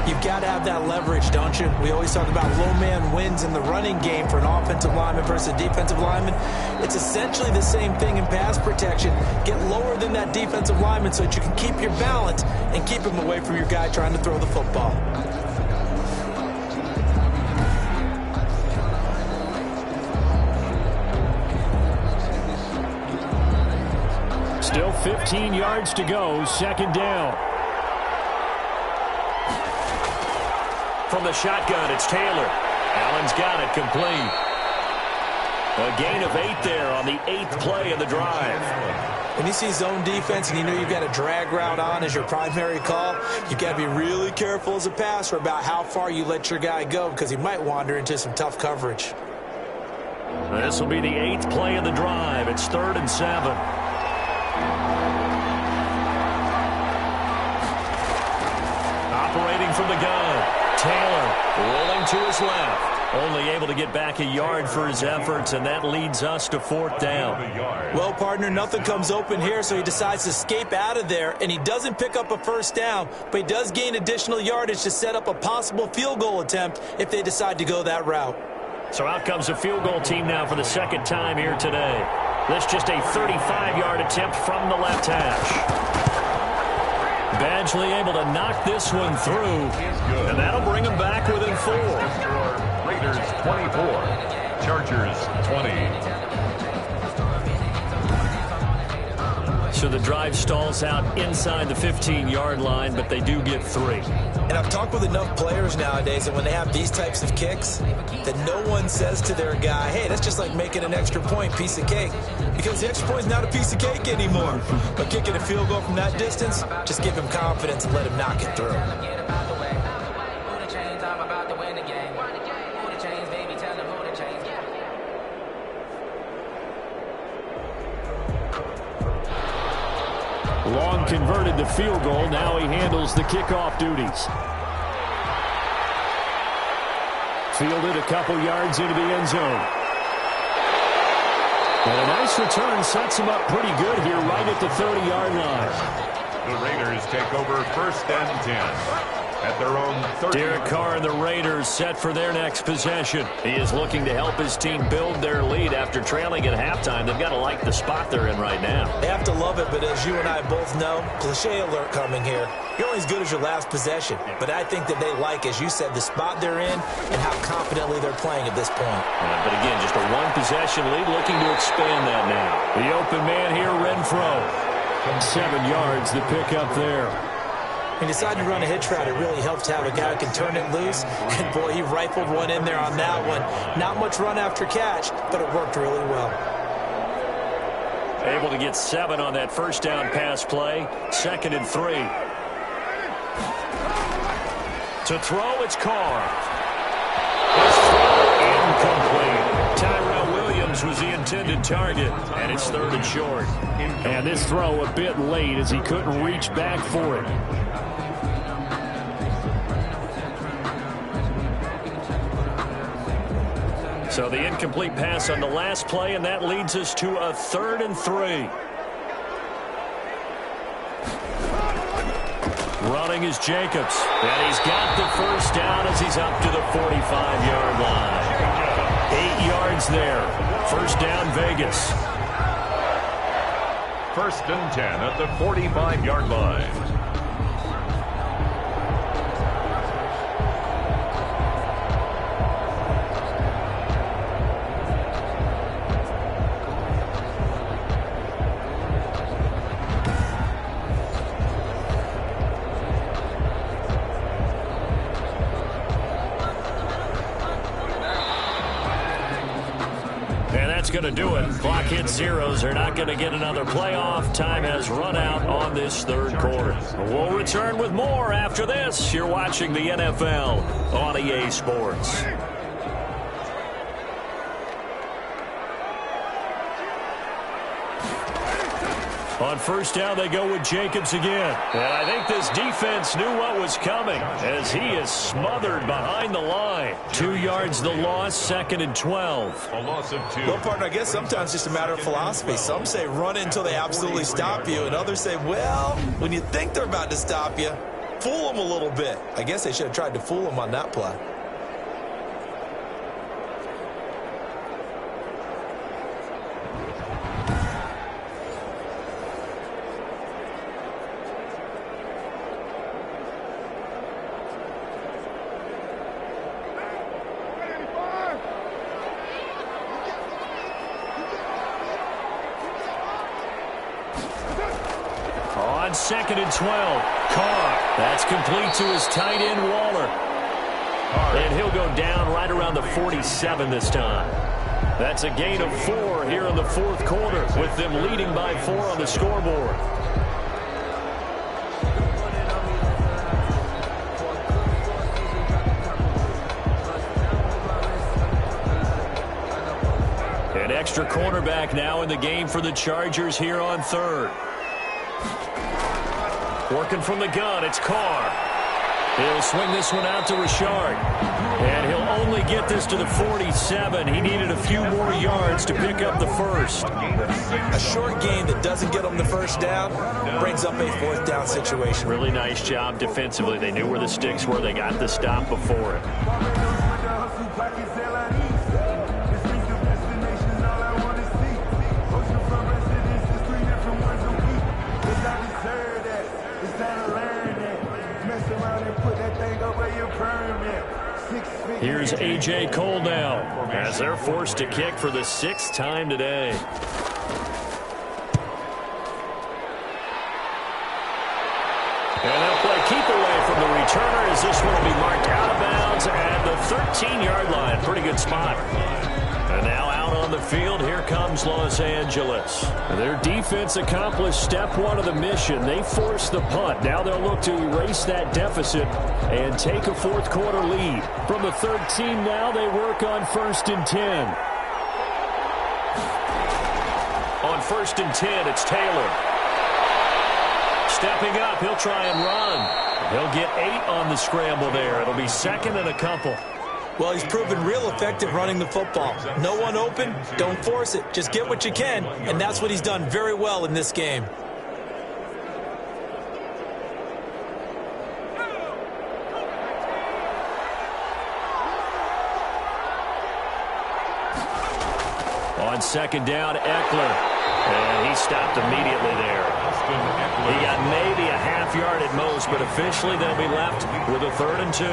You've got to have that leverage, don't you? We always talk about low man wins in the running game for an offensive lineman versus a defensive lineman. It's essentially the same thing in pass protection. Get lower than that defensive lineman so that you can keep your balance and keep him away from your guy trying to throw the football. Still 15 yards to go, second down. From the shotgun, it's Taylor. Allen's got it complete. A gain of 8 there on the 8th play of the drive. When you see zone defense and you know you've got a drag route on as your primary call, you've got to be really careful as a passer about how far you let your guy go because he might wander into some tough coverage. This will be the 8th play of the drive. It's 3rd and 7. Operating from the gun, Taylor rolling to his left. Only able to get back a yard for his efforts, and that leads us to 4th down. Well, partner, nothing comes open here, so he decides to escape out of there, and he doesn't pick up a first down, but he does gain additional yardage to set up a possible field goal attempt if they decide to go that route. So out comes the field goal team now for the 2nd time here today. This just a 35-yard attempt from the left hash. Badgley able to knock this one through, and that'll bring him back within 4. Raiders 24, Chargers 20. So the drive stalls out inside the 15-yard line, but they do get 3. And I've talked with enough players nowadays that when they have these types of kicks, that no one says to their guy, hey, that's just like making an extra point, piece of cake. Because the extra point is not a piece of cake anymore. But kicking a field goal from that distance, just give him confidence and let him knock it through. Long converted the field goal. Now he handles the kickoff duties. Fielded a couple yards into the end zone. And a nice return sets him up pretty good here right at the 30-yard line. The Raiders take over 1st and 10. At their own 30. Derek Carr and the Raiders set for their next possession. He is looking to help his team build their lead after trailing at halftime. They've got to like the spot they're in right now. They have to love it, but as you and I both know, cliche alert coming here. You're only as good as your last possession. But I think that they like, as you said, the spot they're in and how confidently they're playing at this point. But again, just a one-possession lead, looking to expand that now. The open man here, Renfro. 7 yards, the pickup there. He decided to run a hitch route. It really helps to have a guy who can turn it loose. And, boy, he rifled one in there on that one. Not much run after catch, but it worked really well. Able to get 7 on that first down pass play. 2nd and 3. To throw, it's Carr. His throw incomplete. Tyrell Williams was the intended target, and it's 3rd and short. And this throw a bit late as he couldn't reach back for it. So the incomplete pass on the last play, and that leads us to a 3rd and 3. Running is Jacobs, and he's got the first down as he's up to the 45-yard line. 8 yards there. First down, Vegas. 1st and 10 at the 45-yard line. Going to do it. Clock hits zeros. They're not going to get another playoff. Time has run out on this 3rd quarter. We'll return with more after this. You're watching the NFL on EA Sports. On first down, they go with Jacobs again. And I think this defense knew what was coming as he is smothered behind the line. 2 yards the loss, 2nd and 12. A loss of 2. Well, partner, I guess sometimes it's just a matter of philosophy. Some say run until they absolutely stop you, and others say, well, when you think they're about to stop you, fool them a little bit. I guess they should have tried to fool them on that play. On 2nd and 12, Carr. That's complete to his tight end, Waller. And he'll go down right around the 47 this time. That's a gain of 4 here in the 4th quarter, with them leading by 4 on the scoreboard. An extra cornerback now in the game for the Chargers here on 3rd. Working from the gun, it's Carr. He'll swing this one out to Richard. And he'll only get this to the 47. He needed a few more yards to pick up the first. A short game that doesn't get them the first down brings up a 4th down situation. Really nice job defensively. They knew where the sticks were. They got the stop before it. Here's A.J. Cole now, as they're forced to kick for the 6th time today. And they'll play keep away from the returner as this one will be marked out of bounds at the 13-yard line. Pretty good spot. And now out on the field, here comes Los Angeles. Their defense accomplished step 1 of the mission. They forced the punt. Now they'll look to erase that deficit and take a fourth-quarter lead. From the 13 now, they work on 1st and 10. On 1st and 10, it's Taylor. Stepping up, he'll try and run. He'll get 8 on the scramble there. It'll be 2nd and a couple. Well, he's proven real effective running the football. No one open, don't force it. Just get what you can, and that's what he's done very well in this game. On 2nd down, Eckler. And he stopped immediately there. He got maybe a half yard at most, but officially they'll be left with a 3rd and 2.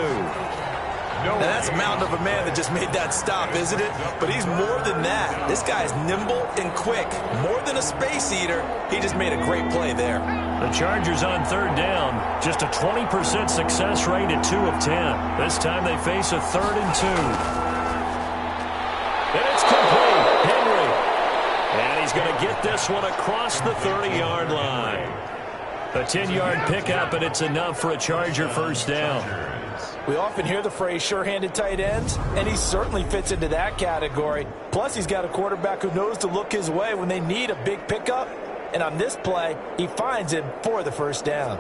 Now that's a mountain of a man that just made that stop, isn't it? But he's more than that. This guy's nimble and quick. More than a space eater, he just made a great play there. The Chargers on 3rd down. Just a 20% success rate at 2 of 10. This time they face a 3rd and 2. And it's complete. Henry. And he's going to get this one across the 30-yard line. A 10-yard pickup, and it's enough for a Charger 1st down. We often hear the phrase sure-handed tight ends, and he certainly fits into that category. Plus, he's got a quarterback who knows to look his way when they need a big pickup. And on this play, he finds him for the 1st down.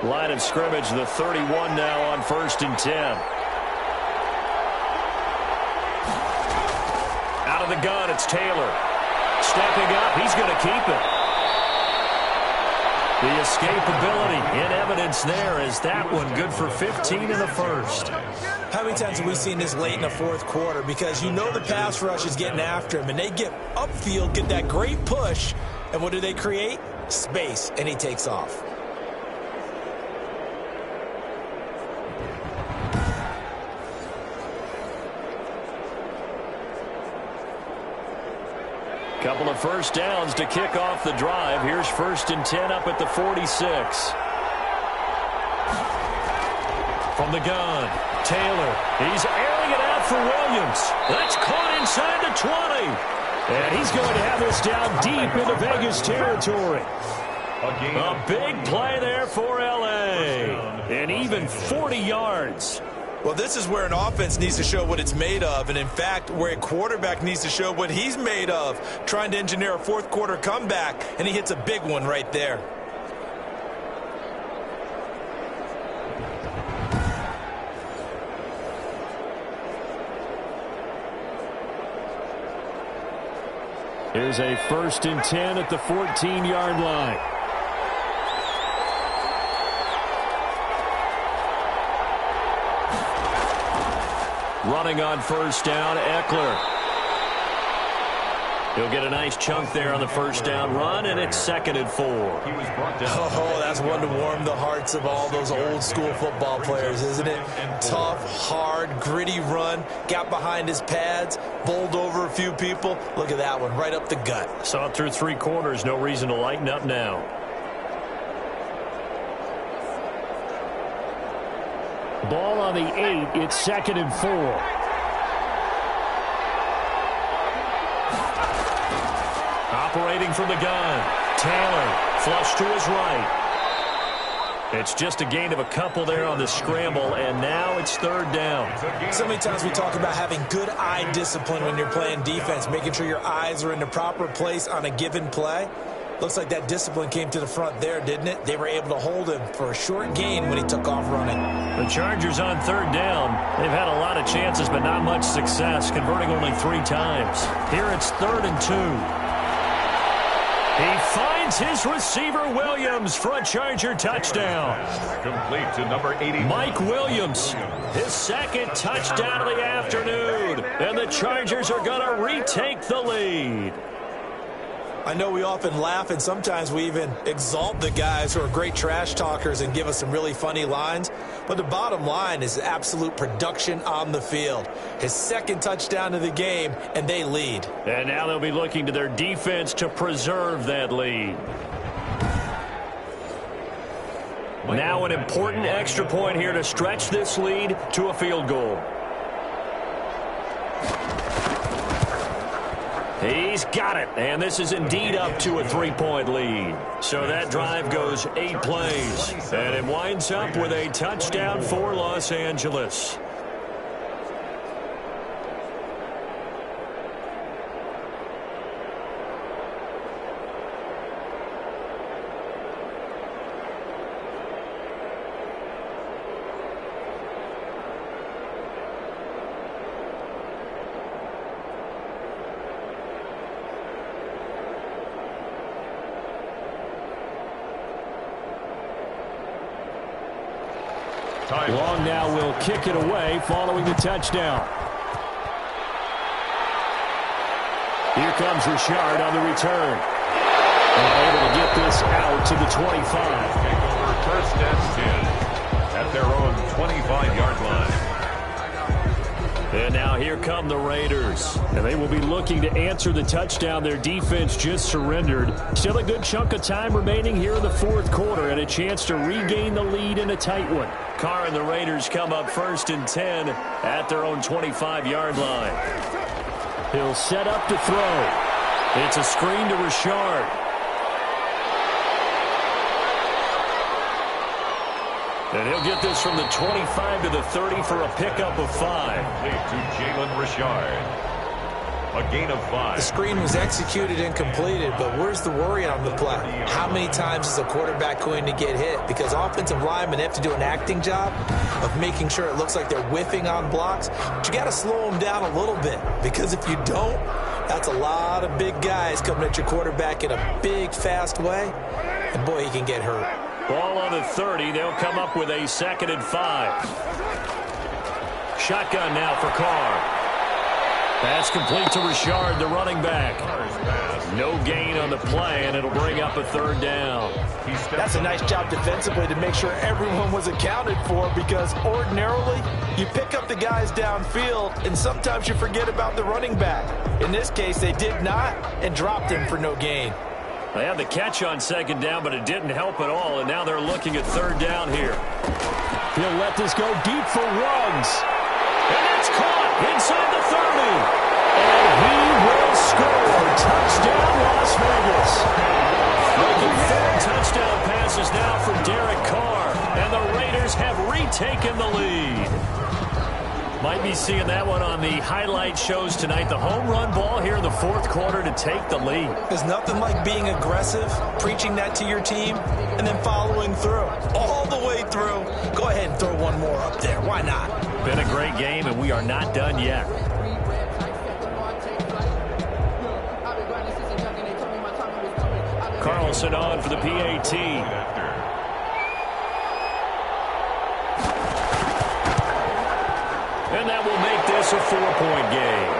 Line of scrimmage, the 31 now on 1st and 10. Out of the gun, it's Taylor. Stepping up, he's going to keep it. The escapability in evidence there is that one good for 15 in the 1st. How many times have we seen this late in the 4th quarter? Because you know the pass rush is getting after him, and they get upfield, get that great push, and what do they create? Space, and he takes off. Couple of 1st downs to kick off the drive. Here's 1st and 10 up at the 46. From the gun, Taylor. He's airing it out for Williams. That's caught inside the 20. And he's going to have this down deep into Vegas territory. A big play there for L.A. And even 40 yards. Well, this is where an offense needs to show what it's made of, and in fact, where a quarterback needs to show what he's made of, trying to engineer a 4th quarter comeback, and he hits a big one right there. Here's a 1st and 10 at the 14-yard line. Running on 1st down, Eckler. He'll get a nice chunk there on the 1st down run, and it's 2nd and 4. Oh, that's one to warm the hearts of all those old-school football players, isn't it? Tough, hard, gritty run. Got behind his pads, bowled over a few people. Look at that one, right up the gut. Saw it through 3 quarters. No reason to lighten up now. Ball on the 8. It's 2nd and 4. Operating from the gun. Taylor flush to his right. It's just a gain of a couple there on the scramble, and now it's 3rd down. So many times we talk about having good eye discipline when you're playing defense, making sure your eyes are in the proper place on a given play. Looks like that discipline came to the front there, didn't it? They were able to hold him for a short gain when he took off running. The Chargers on 3rd down. They've had a lot of chances, but not much success, converting only 3 times. Here it's 3rd and 2. He finds his receiver, Williams, for a Charger touchdown. Complete to number 80. Mike Williams, his 2nd touchdown of the afternoon. And the Chargers are going to retake the lead. I know we often laugh, and sometimes we even exalt the guys who are great trash talkers and give us some really funny lines. But the bottom line is absolute production on the field. His second touchdown of the game, and they lead. And now they'll be looking to their defense to preserve that lead. Now an important extra point here to stretch this lead to a field goal. He's got it, and this is indeed up to a 3-point lead. So that drive goes 8 plays, and it winds up with a touchdown for Los Angeles. Long now will kick it away following the touchdown. Here comes Richard on the return. And able to get this out to the 25. Take over first and 10 at their own 25-yard line. And now here come the Raiders. And they will be looking to answer the touchdown their defense just surrendered. Still a good chunk of time remaining here in the fourth quarter and a chance to regain the lead in a tight one. Carr and the Raiders come up first and 10 at their own 25-yard line. He'll set up to throw. It's a screen to Richard. And he'll get this from the 25 to the 30 for a pickup of 5. Lead to Jalen Richard. A gain of 5. The screen was executed and completed, but where's the worry on the play? How many times is a quarterback going to get hit? Because offensive linemen have to do an acting job of making sure it looks like they're whiffing on blocks. But you got to slow them down a little bit, because if you don't, that's a lot of big guys coming at your quarterback in a big, fast way. And boy, he can get hurt. Ball on the 30. They'll come up with a 2nd and 5. Shotgun now for Carr. Pass complete to Richard, the running back. No gain on the play, and it'll bring up a 3rd down. That's a nice job defensively to make sure everyone was accounted for, because ordinarily you pick up the guys downfield and sometimes you forget about the running back. In this case, they did not and dropped him for no gain. They had the catch on 2nd down, but it didn't help at all, and now they're looking at 3rd down here. He'll let this go deep for Ruggs. And that's caught inside the 30. And he will score. Touchdown, Las Vegas. Making 4 touchdown passes now for Derek Carr, and the Raiders have retaken the lead. Might be seeing that one on the highlight shows tonight. The home run ball here in the fourth quarter to take the lead. There's nothing like being aggressive, preaching that to your team, and then following through. All the way through. Go ahead and throw one more up there. Why not? Been a great game, and we are not done yet. Carlson on for the PAT. And that will make this a 4-point game.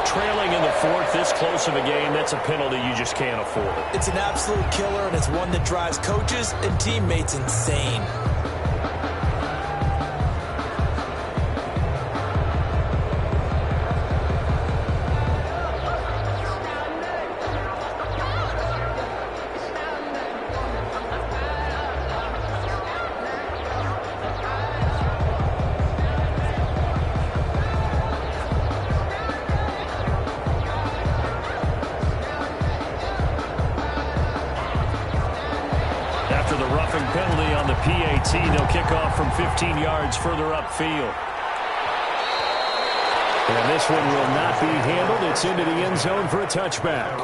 Trailing in the fourth, this close of a game, that's a penalty you just can't afford. It's an absolute killer, and it's one that drives coaches and teammates insane. Penalty on the PAT. They'll kick off from 15 yards further upfield. And this one will not be handled. It's into the end zone for a touchback.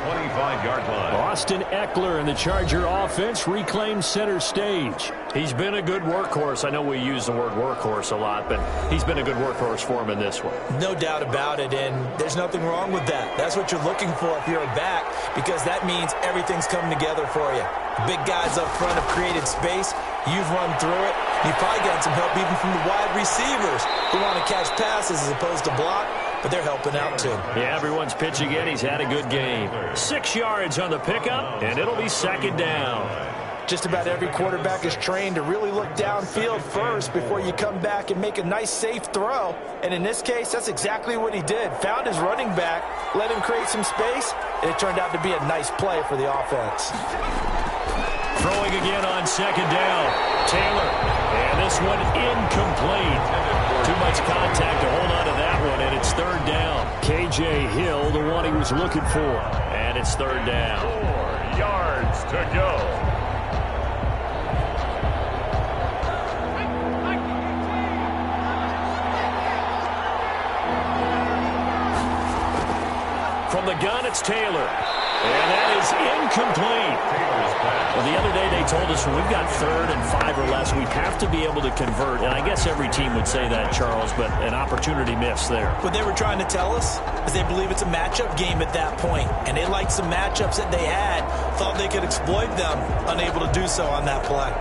25-yard line. Austin Eckler and the Charger offense reclaim center stage. He's been a good workhorse. I know we use the word workhorse a lot, but he's been a good workhorse for him in this one. No doubt about it, and there's nothing wrong with that. That's what you're looking for if you're a back, because that means everything's coming together for you. The big guys up front have created space. You've run through it. You probably got some help even from the wide receivers who want to catch passes as opposed to block, but they're helping out too. Yeah, everyone's pitching in. He's had a good game. 6 yards on the pickup, and it'll be second down. Just about every quarterback is trained to really look downfield first before you come back and make a nice, safe throw. And in this case, that's exactly what he did. Found his running back, let him create some space, and it turned out to be a nice play for the offense. Throwing again on second down. Taylor. And this one incomplete. Too much contact to hold on to that one, and it's third down. K.J. Hill, the one he was looking for. And it's third down. 4 yards to go. From the gun, it's Taylor. And that is incomplete. Well, the other day they told us when we've got 3rd and 5 or less, we have to be able to convert. And I guess every team would say that, Charles, but an opportunity missed there. What they were trying to tell us is they believe it's a matchup game at that point. And they liked some matchups that they had, thought they could exploit them, unable to do so on that play.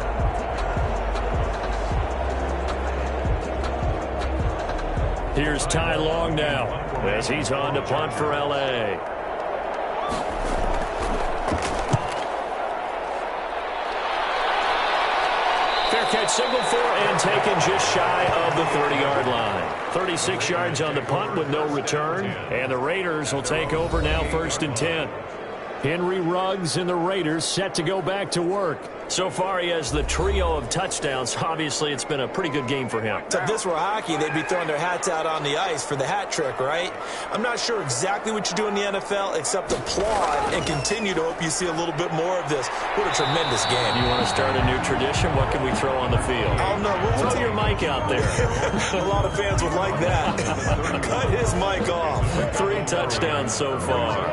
Here's Ty Long now as he's on to punt for L.A. Fair catch signaled for and taken just shy of the 30-yard line. 36 yards on the punt with no return. And the Raiders will take over now 1st and 10. Henry Ruggs and the Raiders set to go back to work. So far, he has the trio of touchdowns. Obviously, it's been a pretty good game for him. So if this were hockey, they'd be throwing their hats out on the ice for the hat trick, right? I'm not sure exactly what you do in the NFL except applaud and continue to hope you see a little bit more of this. What a tremendous game. You want to start a new tradition? What can we throw on the field? I don't know. Throw your mic out there. A lot of fans would like that. Cut his mic off. 3 touchdowns so far.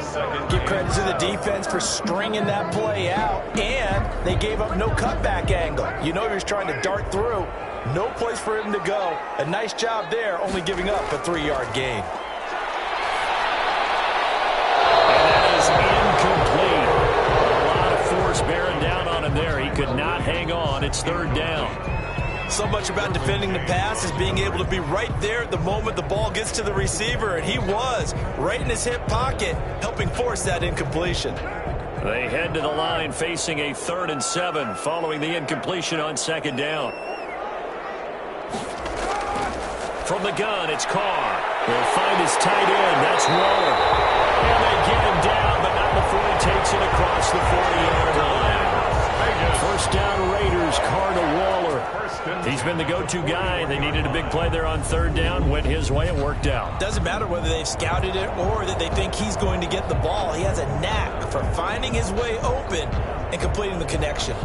Give credit to the defense for stringing that play out, and they gave up no cutback angle. You know he was trying to dart through. No place for him to go. A nice job there, only giving up a 3-yard gain. And that is incomplete. A lot of force bearing down on him there. He could not hang on. It's third down. So much about defending the pass is being able to be right there at the moment the ball gets to the receiver, and he was right in his hip pocket, helping force that incompletion. They head to the line facing a 3rd and 7 following the incompletion on second down. From the gun, it's Carr. He'll find his tight end. That's Waller. And they get him down, but not before he takes it across the 40-yard line. First down Raiders, Carr to Waller. He's been the go-to guy. They needed a big play there on third down. Went his way and worked out. Doesn't matter whether they've scouted it or that they think he's going to get the ball. He has a knack for finding his way open and completing the connection.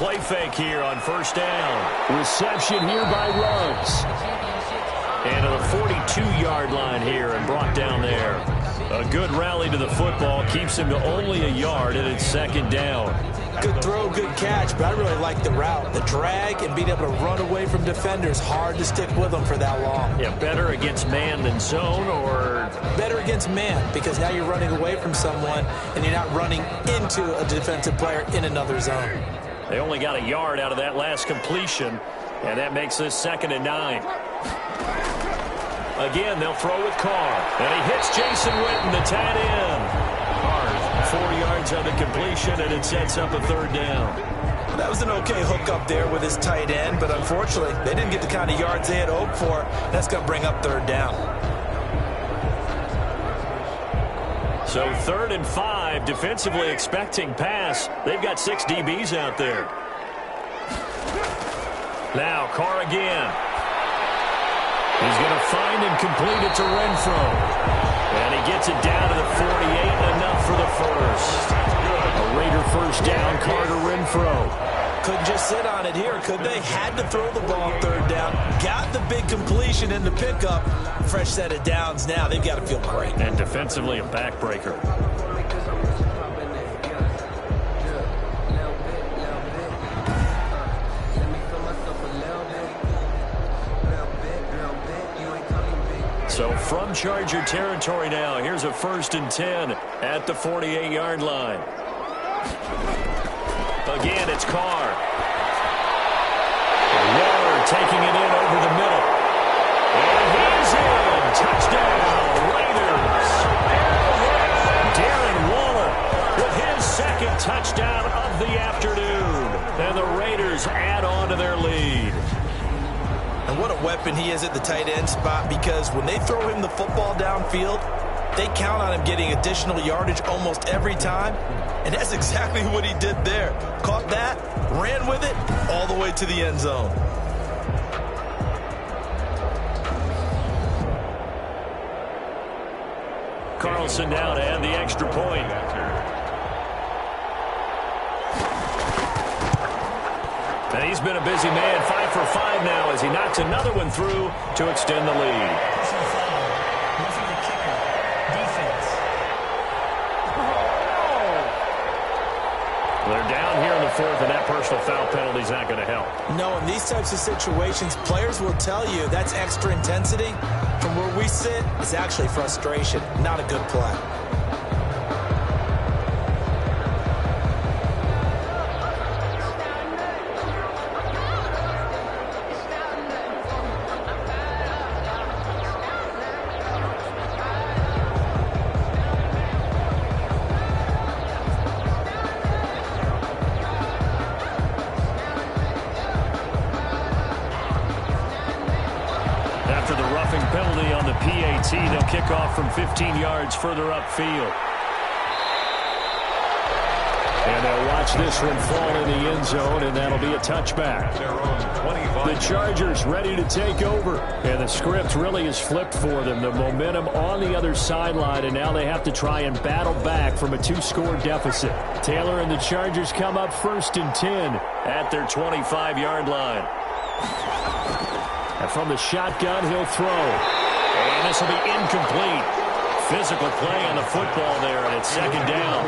Play fake here on first down. Reception here by Ruggs. And to the 42-yard line here and brought down there. A good rally to the football. Keeps him to only a yard, and it's second down. Good throw, good catch, but I really like the route. The drag and being able to run away from defenders. Hard to stick with them for that long. Yeah, better against man than zone, or? Better against man, because now you're running away from someone and you're not running into a defensive player in another zone. They only got a yard out of that last completion, and that makes this 2nd and 9. Again, they'll throw with Carr, and he hits Jason Witten, the tight end. Carr, 4 yards on the completion, and it sets up a third down. That was an okay hook up there with his tight end, but unfortunately, they didn't get the kind of yards they had hoped for. That's going to bring up third down. So 3rd and 5, defensively expecting pass. They've got 6 DBs out there. Now Carr again. He's going to find and complete it to Renfro. And he gets it down to the 48, enough for the first. A Raider first down, Carr to Renfro. Couldn't just sit on it here, could they? Had to throw the ball third down. Got the big completion in the pickup. Fresh set of downs now. They've got to feel great. And defensively a backbreaker. So from Charger territory now, here's a 1st and 10 at the 48-yard line. Again, it's Carr. Waller taking it in over the middle. And he's in. Touchdown, Raiders. Darren Waller with his 2nd touchdown of the afternoon. And the Raiders add on to their lead. And what a weapon he is at the tight end spot, because when they throw him the football downfield, they count on him getting additional yardage almost every time. And that's exactly what he did there. Caught that, ran with it, all the way to the end zone. Carlson now to add the extra point. And he's been a busy man, 5 for 5 now as he knocks another one through to extend the lead. They're down here in the 4th, and that personal foul penalty is not going to help. No, in these types of situations, players will tell you that's extra intensity. From where we sit, it's actually frustration, not a good play. After the roughing penalty on the PAT, they'll kick off from 15 yards further upfield. And they'll watch this one fall in the end zone, and that'll be a touchback. The Chargers ready to take over, and the script really is flipped for them. The momentum on the other sideline, and now they have to try and battle back from a 2-score deficit. Taylor and the Chargers come up 1st and 10 at their 25-yard line. And from the shotgun, he'll throw. And this will be incomplete. Physical play on the football there, and it's 2nd down.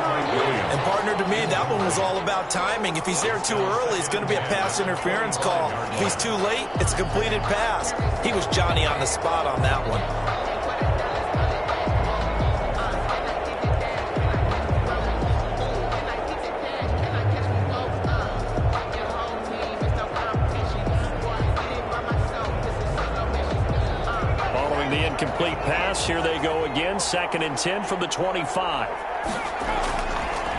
And partner, to me, that one was all about timing. If he's there too early, it's going to be a pass interference call. If he's too late, it's a completed pass. He was Johnny on the spot on that one. Complete pass. Here they go again. 2nd and 10 from the 25.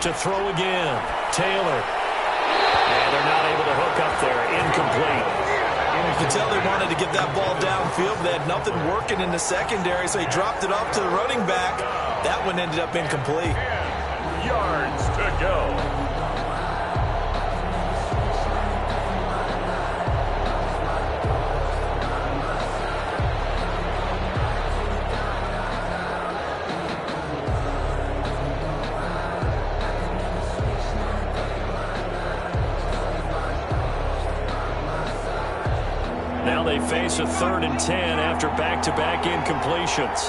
To throw again. Taylor. And they're not able to hook up there. Incomplete. You can tell they wanted to get that ball downfield. They had nothing working in the secondary, so he dropped it off to the running back. That one ended up incomplete. Yards to go. Now they face a 3rd and 10 after back-to-back incompletions.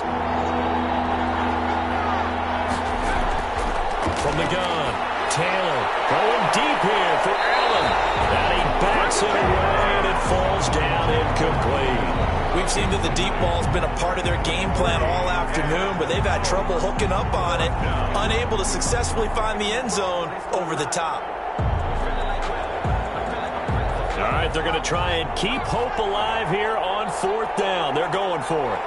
From the gun, Taylor going deep here for Allen. And he backs it away, and it falls down incomplete. We've seen that the deep ball's been a part of their game plan all afternoon, but they've had trouble hooking up on it, unable to successfully find the end zone over the top. All right, they're going to try and keep hope alive here on 4th down. They're going for it.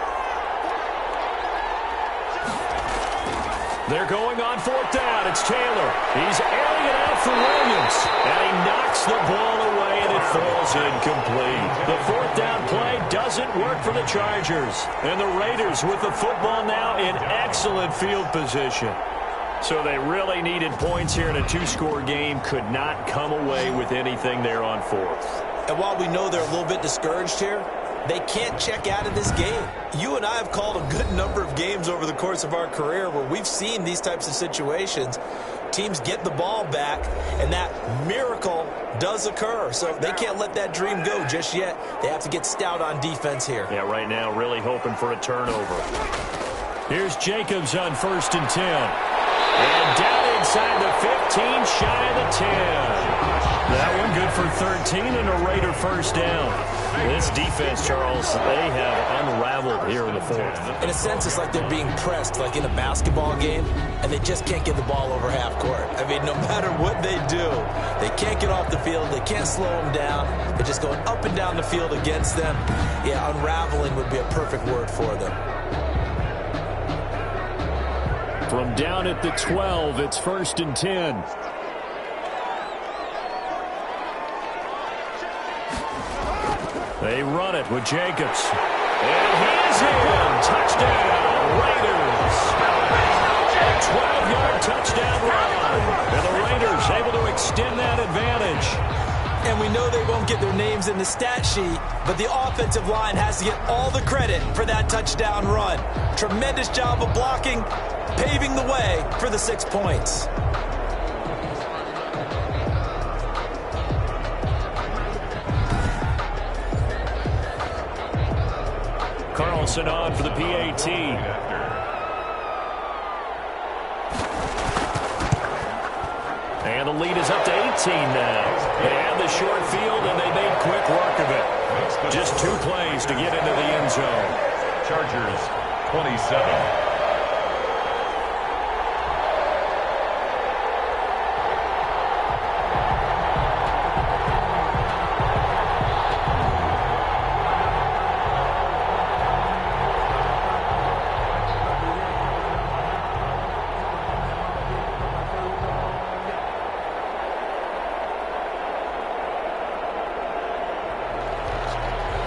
They're going on 4th down. It's Taylor. He's airing it out for Williams. And he knocks the ball away, and it falls incomplete. The 4th down play doesn't work for the Chargers. And the Raiders with the football now in excellent field position. So they really needed points here in a 2-score game. Could not come away with anything there on 4th. And while we know they're a little bit discouraged here, they can't check out of this game. You and I have called a good number of games over the course of our career where we've seen these types of situations. Teams get the ball back, and that miracle does occur. So they can't let that dream go just yet. They have to get stout on defense here. Yeah, right now really hoping for a turnover. Here's Jacobs on 1st and 10. And down inside the 15, shy of the 10. That one good for 13 and a Raider first down. This defense, Charles, they have unraveled here in the fourth. In a sense, it's like they're being pressed, like in a basketball game, and they just can't get the ball over half court. I mean, no matter what they do, they can't get off the field. They can't slow them down. They're just going up and down the field against them. Yeah, unraveling would be a perfect word for them. From down at the 12, it's 1st and 10. They run it with Jacobs. And he's in. Touchdown, Raiders. A 12-yard touchdown run. And the Raiders able to extend that advantage. And we know they won't get their names in the stat sheet, but the offensive line has to get all the credit for that touchdown run. Tremendous job of blocking, paving the way for the 6 points. Carlson on for the PAT. And the lead is up to 18 now. They have the short field, and they made quick work of it. Just 2 plays to get into the end zone. Chargers, 27.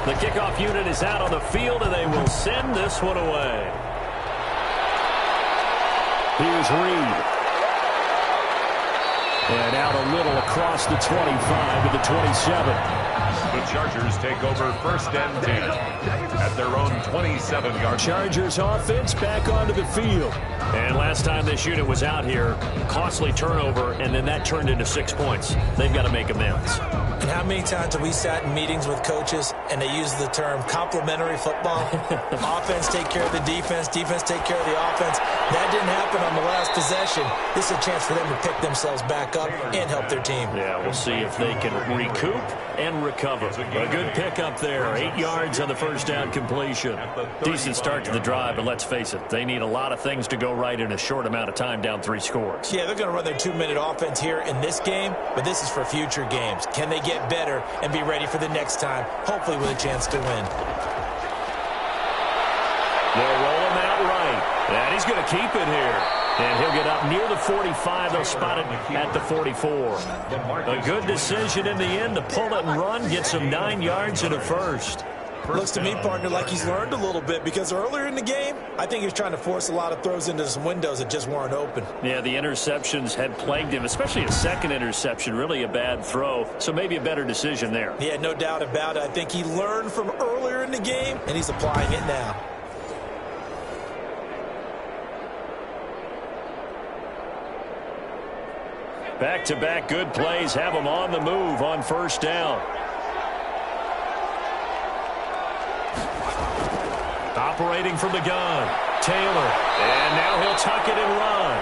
The kickoff unit is out on the field, and they will send this one away. Here's Reed. And out a little across the 25 to the 27. The Chargers take over 1st and 10 at their own 27-yard. Chargers offense back onto the field. And last time this unit was out here, costly turnover, and then that turned into 6 points. They've got to make amends. And how many times have we sat in meetings with coaches and they use the term complementary football? Offense take care of the defense, defense take care of the offense. That didn't happen on the last possession. This is a chance for them to pick themselves back up and help their team. Yeah, we'll see if they can recoup and recover. A good pickup there. 8 yards on the first down completion. Decent start to the drive, but let's face it, they need a lot of things to go right in a short amount of time, down 3 scores. Yeah, they're going to run their 2-minute offense here in this game, but this is for future games. Can they get better and be ready for the next time, hopefully with a chance to win? They'll roll him out right, and he's going to keep it here. And he'll get up near the 45. They'll spot it at the 44. A good decision in the end to pull it and run, get some 9 yards and a first. Looks to me, partner, like he's learned a little bit, because earlier in the game, I think he was trying to force a lot of throws into some windows that just weren't open. Yeah, the interceptions had plagued him, especially a second interception, really a bad throw, so maybe a better decision there. Yeah, no doubt about it. I think he learned from earlier in the game, and he's applying it now. Back-to-back good plays have him on the move on first down. Operating from the gun, Taylor. And now he'll tuck it and run.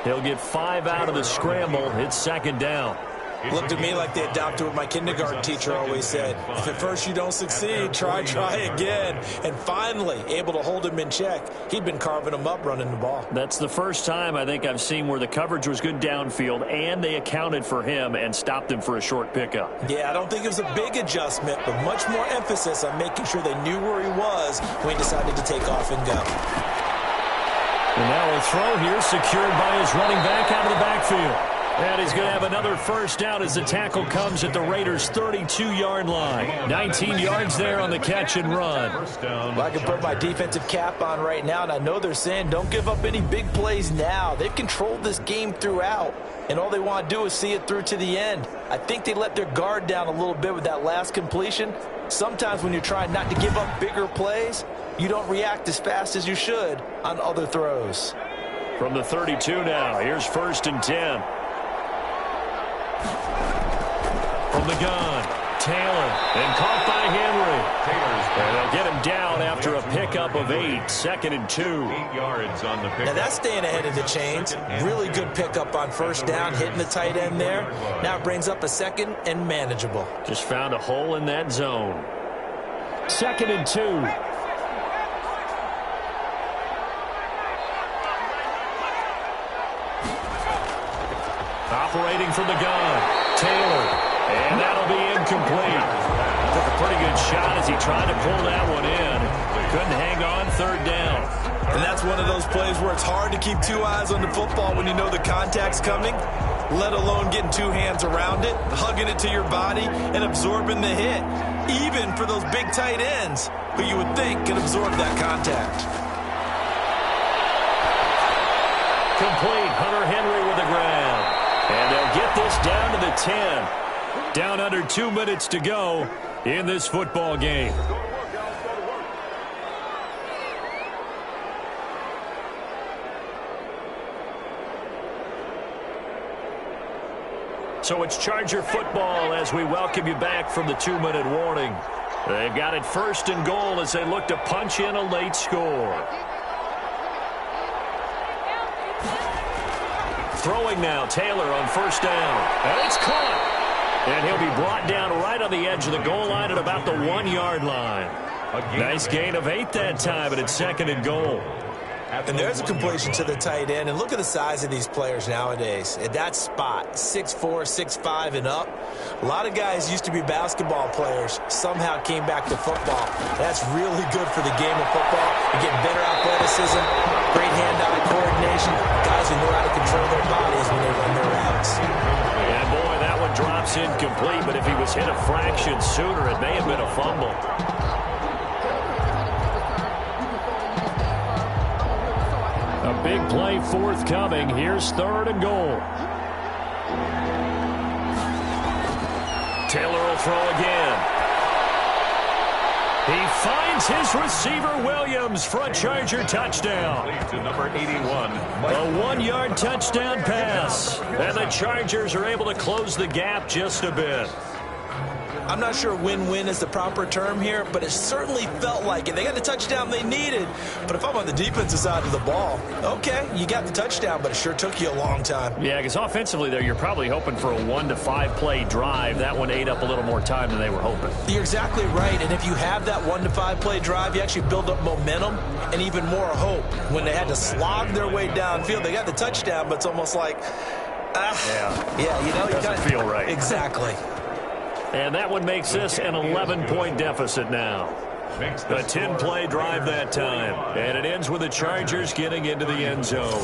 He'll get 5 out of the scramble. It's second down. Looked to me like they adopted what my kindergarten teacher always said. If at first you don't succeed, try again. And finally, able to hold him in check. He'd been carving him up running the ball. That's the first time I think I've seen where the coverage was good downfield, and they accounted for him and stopped him for a short pickup. Yeah, I don't think it was a big adjustment, but much more emphasis on making sure they knew where he was when he decided to take off and go. And now a throw here secured by his running back out of the backfield. And he's going to have another first down as the tackle comes at the Raiders' 32-yard line. 19 yards there on the catch and run. Well, I can put my defensive cap on right now, and I know they're saying don't give up any big plays now. They've controlled this game throughout, and all they want to do is see it through to the end. I think they let their guard down a little bit with that last completion. Sometimes when you're trying not to give up bigger plays, you don't react as fast as you should on other throws. From the 32 now, here's 1st and 10. From the gun, Taylor, and caught by Henry. And they'll get him down after a pickup of 8, 2nd and 2. 8 yards on the pickup. Now that's staying ahead of the chains. Really good pickup on first down, hitting the tight end there. Now it brings up a 2nd and manageable. Just found a hole in that zone. 2nd and 2. Operating from the gun, Taylor. And that'll be incomplete. Took a pretty good shot as he tried to pull that one in. Couldn't hang on, 3rd down. And that's one of those plays where it's hard to keep 2 eyes on the football when you know the contact's coming, let alone getting 2 hands around it, hugging it to your body, and absorbing the hit, even for those big tight ends who you would think can absorb that contact. Complete. Hunter Henry with the grab. And they'll get this down to the 10. Down under 2 minutes to go in this football game. So it's Charger football as we welcome you back from the 2-minute warning. They've got it 1st and goal as they look to punch in a late score. Throwing now, Taylor on 1st down. And it's caught. And he'll be brought down right on the edge of the goal line at about the 1-yard line. Nice gain of 8 that time, and it's 2nd and goal. And there's a completion to the tight end. And look at the size of these players nowadays. At that spot, 6'4", 6'5", and up. A lot of guys used to be basketball players, somehow came back to football. That's really good for the game of football. You get better athleticism, great hand-eye coordination. Guys who know how to control their bodies when they run their routes. And boy, that one drops incomplete, but if he was hit a fraction sooner, it may have been a fumble. A big play forthcoming. Here's 3rd and goal. Taylor will throw again. He finds his receiver, Williams, for a Charger touchdown. To number 81. A 1-yard touchdown pass. And the Chargers are able to close the gap just a bit. I'm not sure win-win is the proper term here, but it certainly felt like it. They got the touchdown they needed. But if I'm on the defensive side of the ball, okay, you got the touchdown, but it sure took you a long time. Yeah, because offensively there, you're probably hoping for a 1 to 5 play drive. That one ate up a little more time than they were hoping. You're exactly right. And if you have that 1 to 5 play drive, you actually build up momentum and even more hope. When they had to slog their way downfield, they got the touchdown, but it's almost like, yeah, you know, you doesn't feel right. Exactly. And that one makes this an 11-point deficit now. A 10-play drive that time. And it ends with the Chargers getting into the end zone.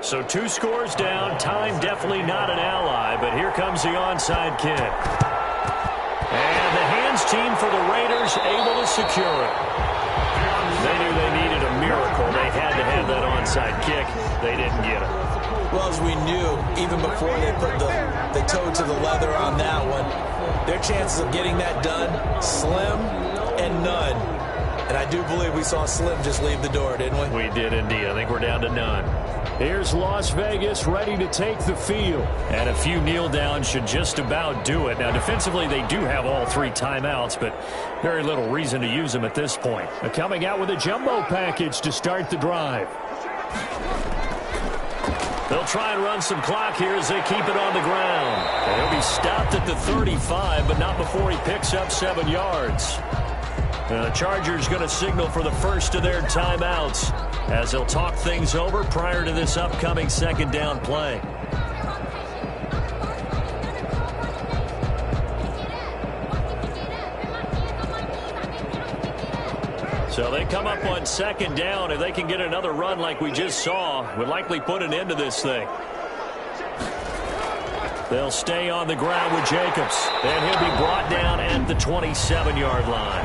So 2 scores down. Time definitely not an ally, but here comes the onside kick. And the hands team for the Raiders able to secure it. They knew they needed a miracle. They had to have that onside kick. They didn't get it. Well, as we knew, even before they put the toe to the leather on that one, their chances of getting that done, slim and none. And I do believe we saw Slim just leave the door, didn't we? We did indeed. I think we're down to none. Here's Las Vegas ready to take the field. And a few kneel downs should just about do it. Now, defensively, they do have all 3 timeouts, but very little reason to use them at this point. They're coming out with a jumbo package to start the drive. They'll try and run some clock here as they keep it on the ground. And he'll be stopped at the 35, but not before he picks up 7 yards. And the Chargers going to signal for the first of their timeouts as they'll talk things over prior to this upcoming 2nd down play. So they come up on 2nd down. If they can get another run like we just saw, would likely put an end to this thing. They'll stay on the ground with Jacobs, and he'll be brought down at the 27-yard line.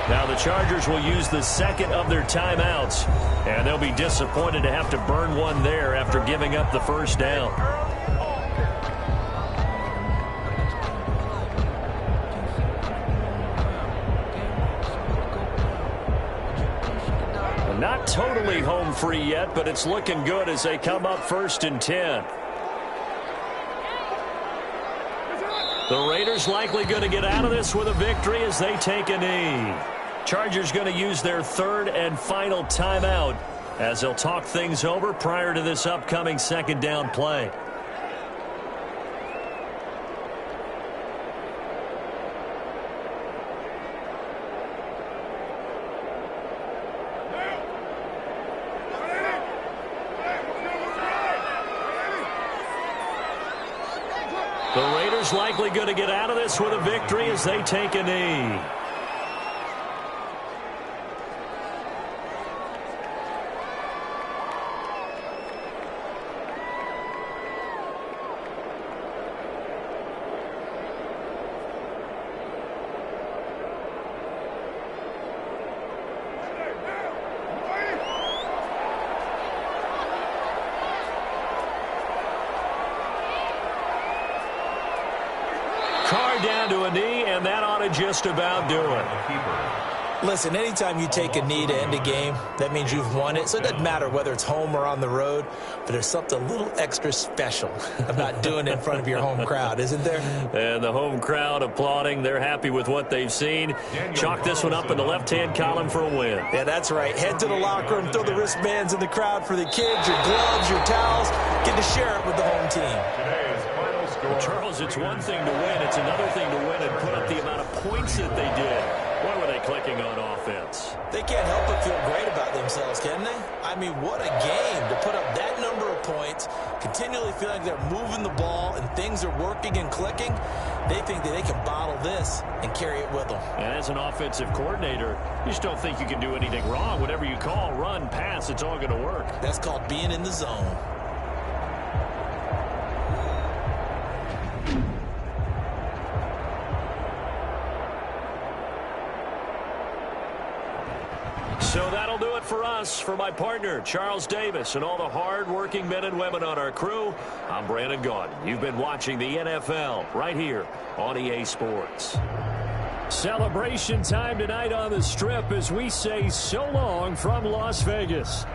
Now the Chargers will use the second of their timeouts, and they'll be disappointed to have to burn one there after giving up the first down. Not totally home free yet, but it's looking good as they come up 1st and 10. The Raiders likely going to get out of this with a victory as they take a knee. Chargers going to use their third and final timeout as they'll talk things over prior to this upcoming second down play. The Raiders likely going to get out of this with a victory as they take a knee. Down to a knee, and that ought to just about do it. Listen, anytime you take a knee to end a game, that means you've won it. So it doesn't matter whether it's home or on the road, but there's something a little extra special about doing it in front of your home crowd, isn't there? And the home crowd applauding. They're happy with what they've seen. Chalk this one up in the left-hand column for a win. Yeah, that's right. Head to the locker room, throw the wristbands in the crowd for the kids, your gloves, your towels. Get to share it with the home team. Well, Charles, it's one thing to win. It's another thing to win and put up the amount of points that they did. Why were they clicking on offense? They can't help but feel great about themselves, can they? I mean, what a game to put up that number of points, continually feeling they're moving the ball and things are working and clicking. They think that they can bottle this and carry it with them. And as an offensive coordinator, you just don't think you can do anything wrong. Whatever you call, run, pass, it's all going to work. That's called being in the zone. So that'll do it for us. For my partner, Charles Davis, and all the hard-working men and women on our crew, I'm Brandon Gaudin. You've been watching the NFL right here on EA Sports. Celebration time tonight on the Strip as we say so long from Las Vegas.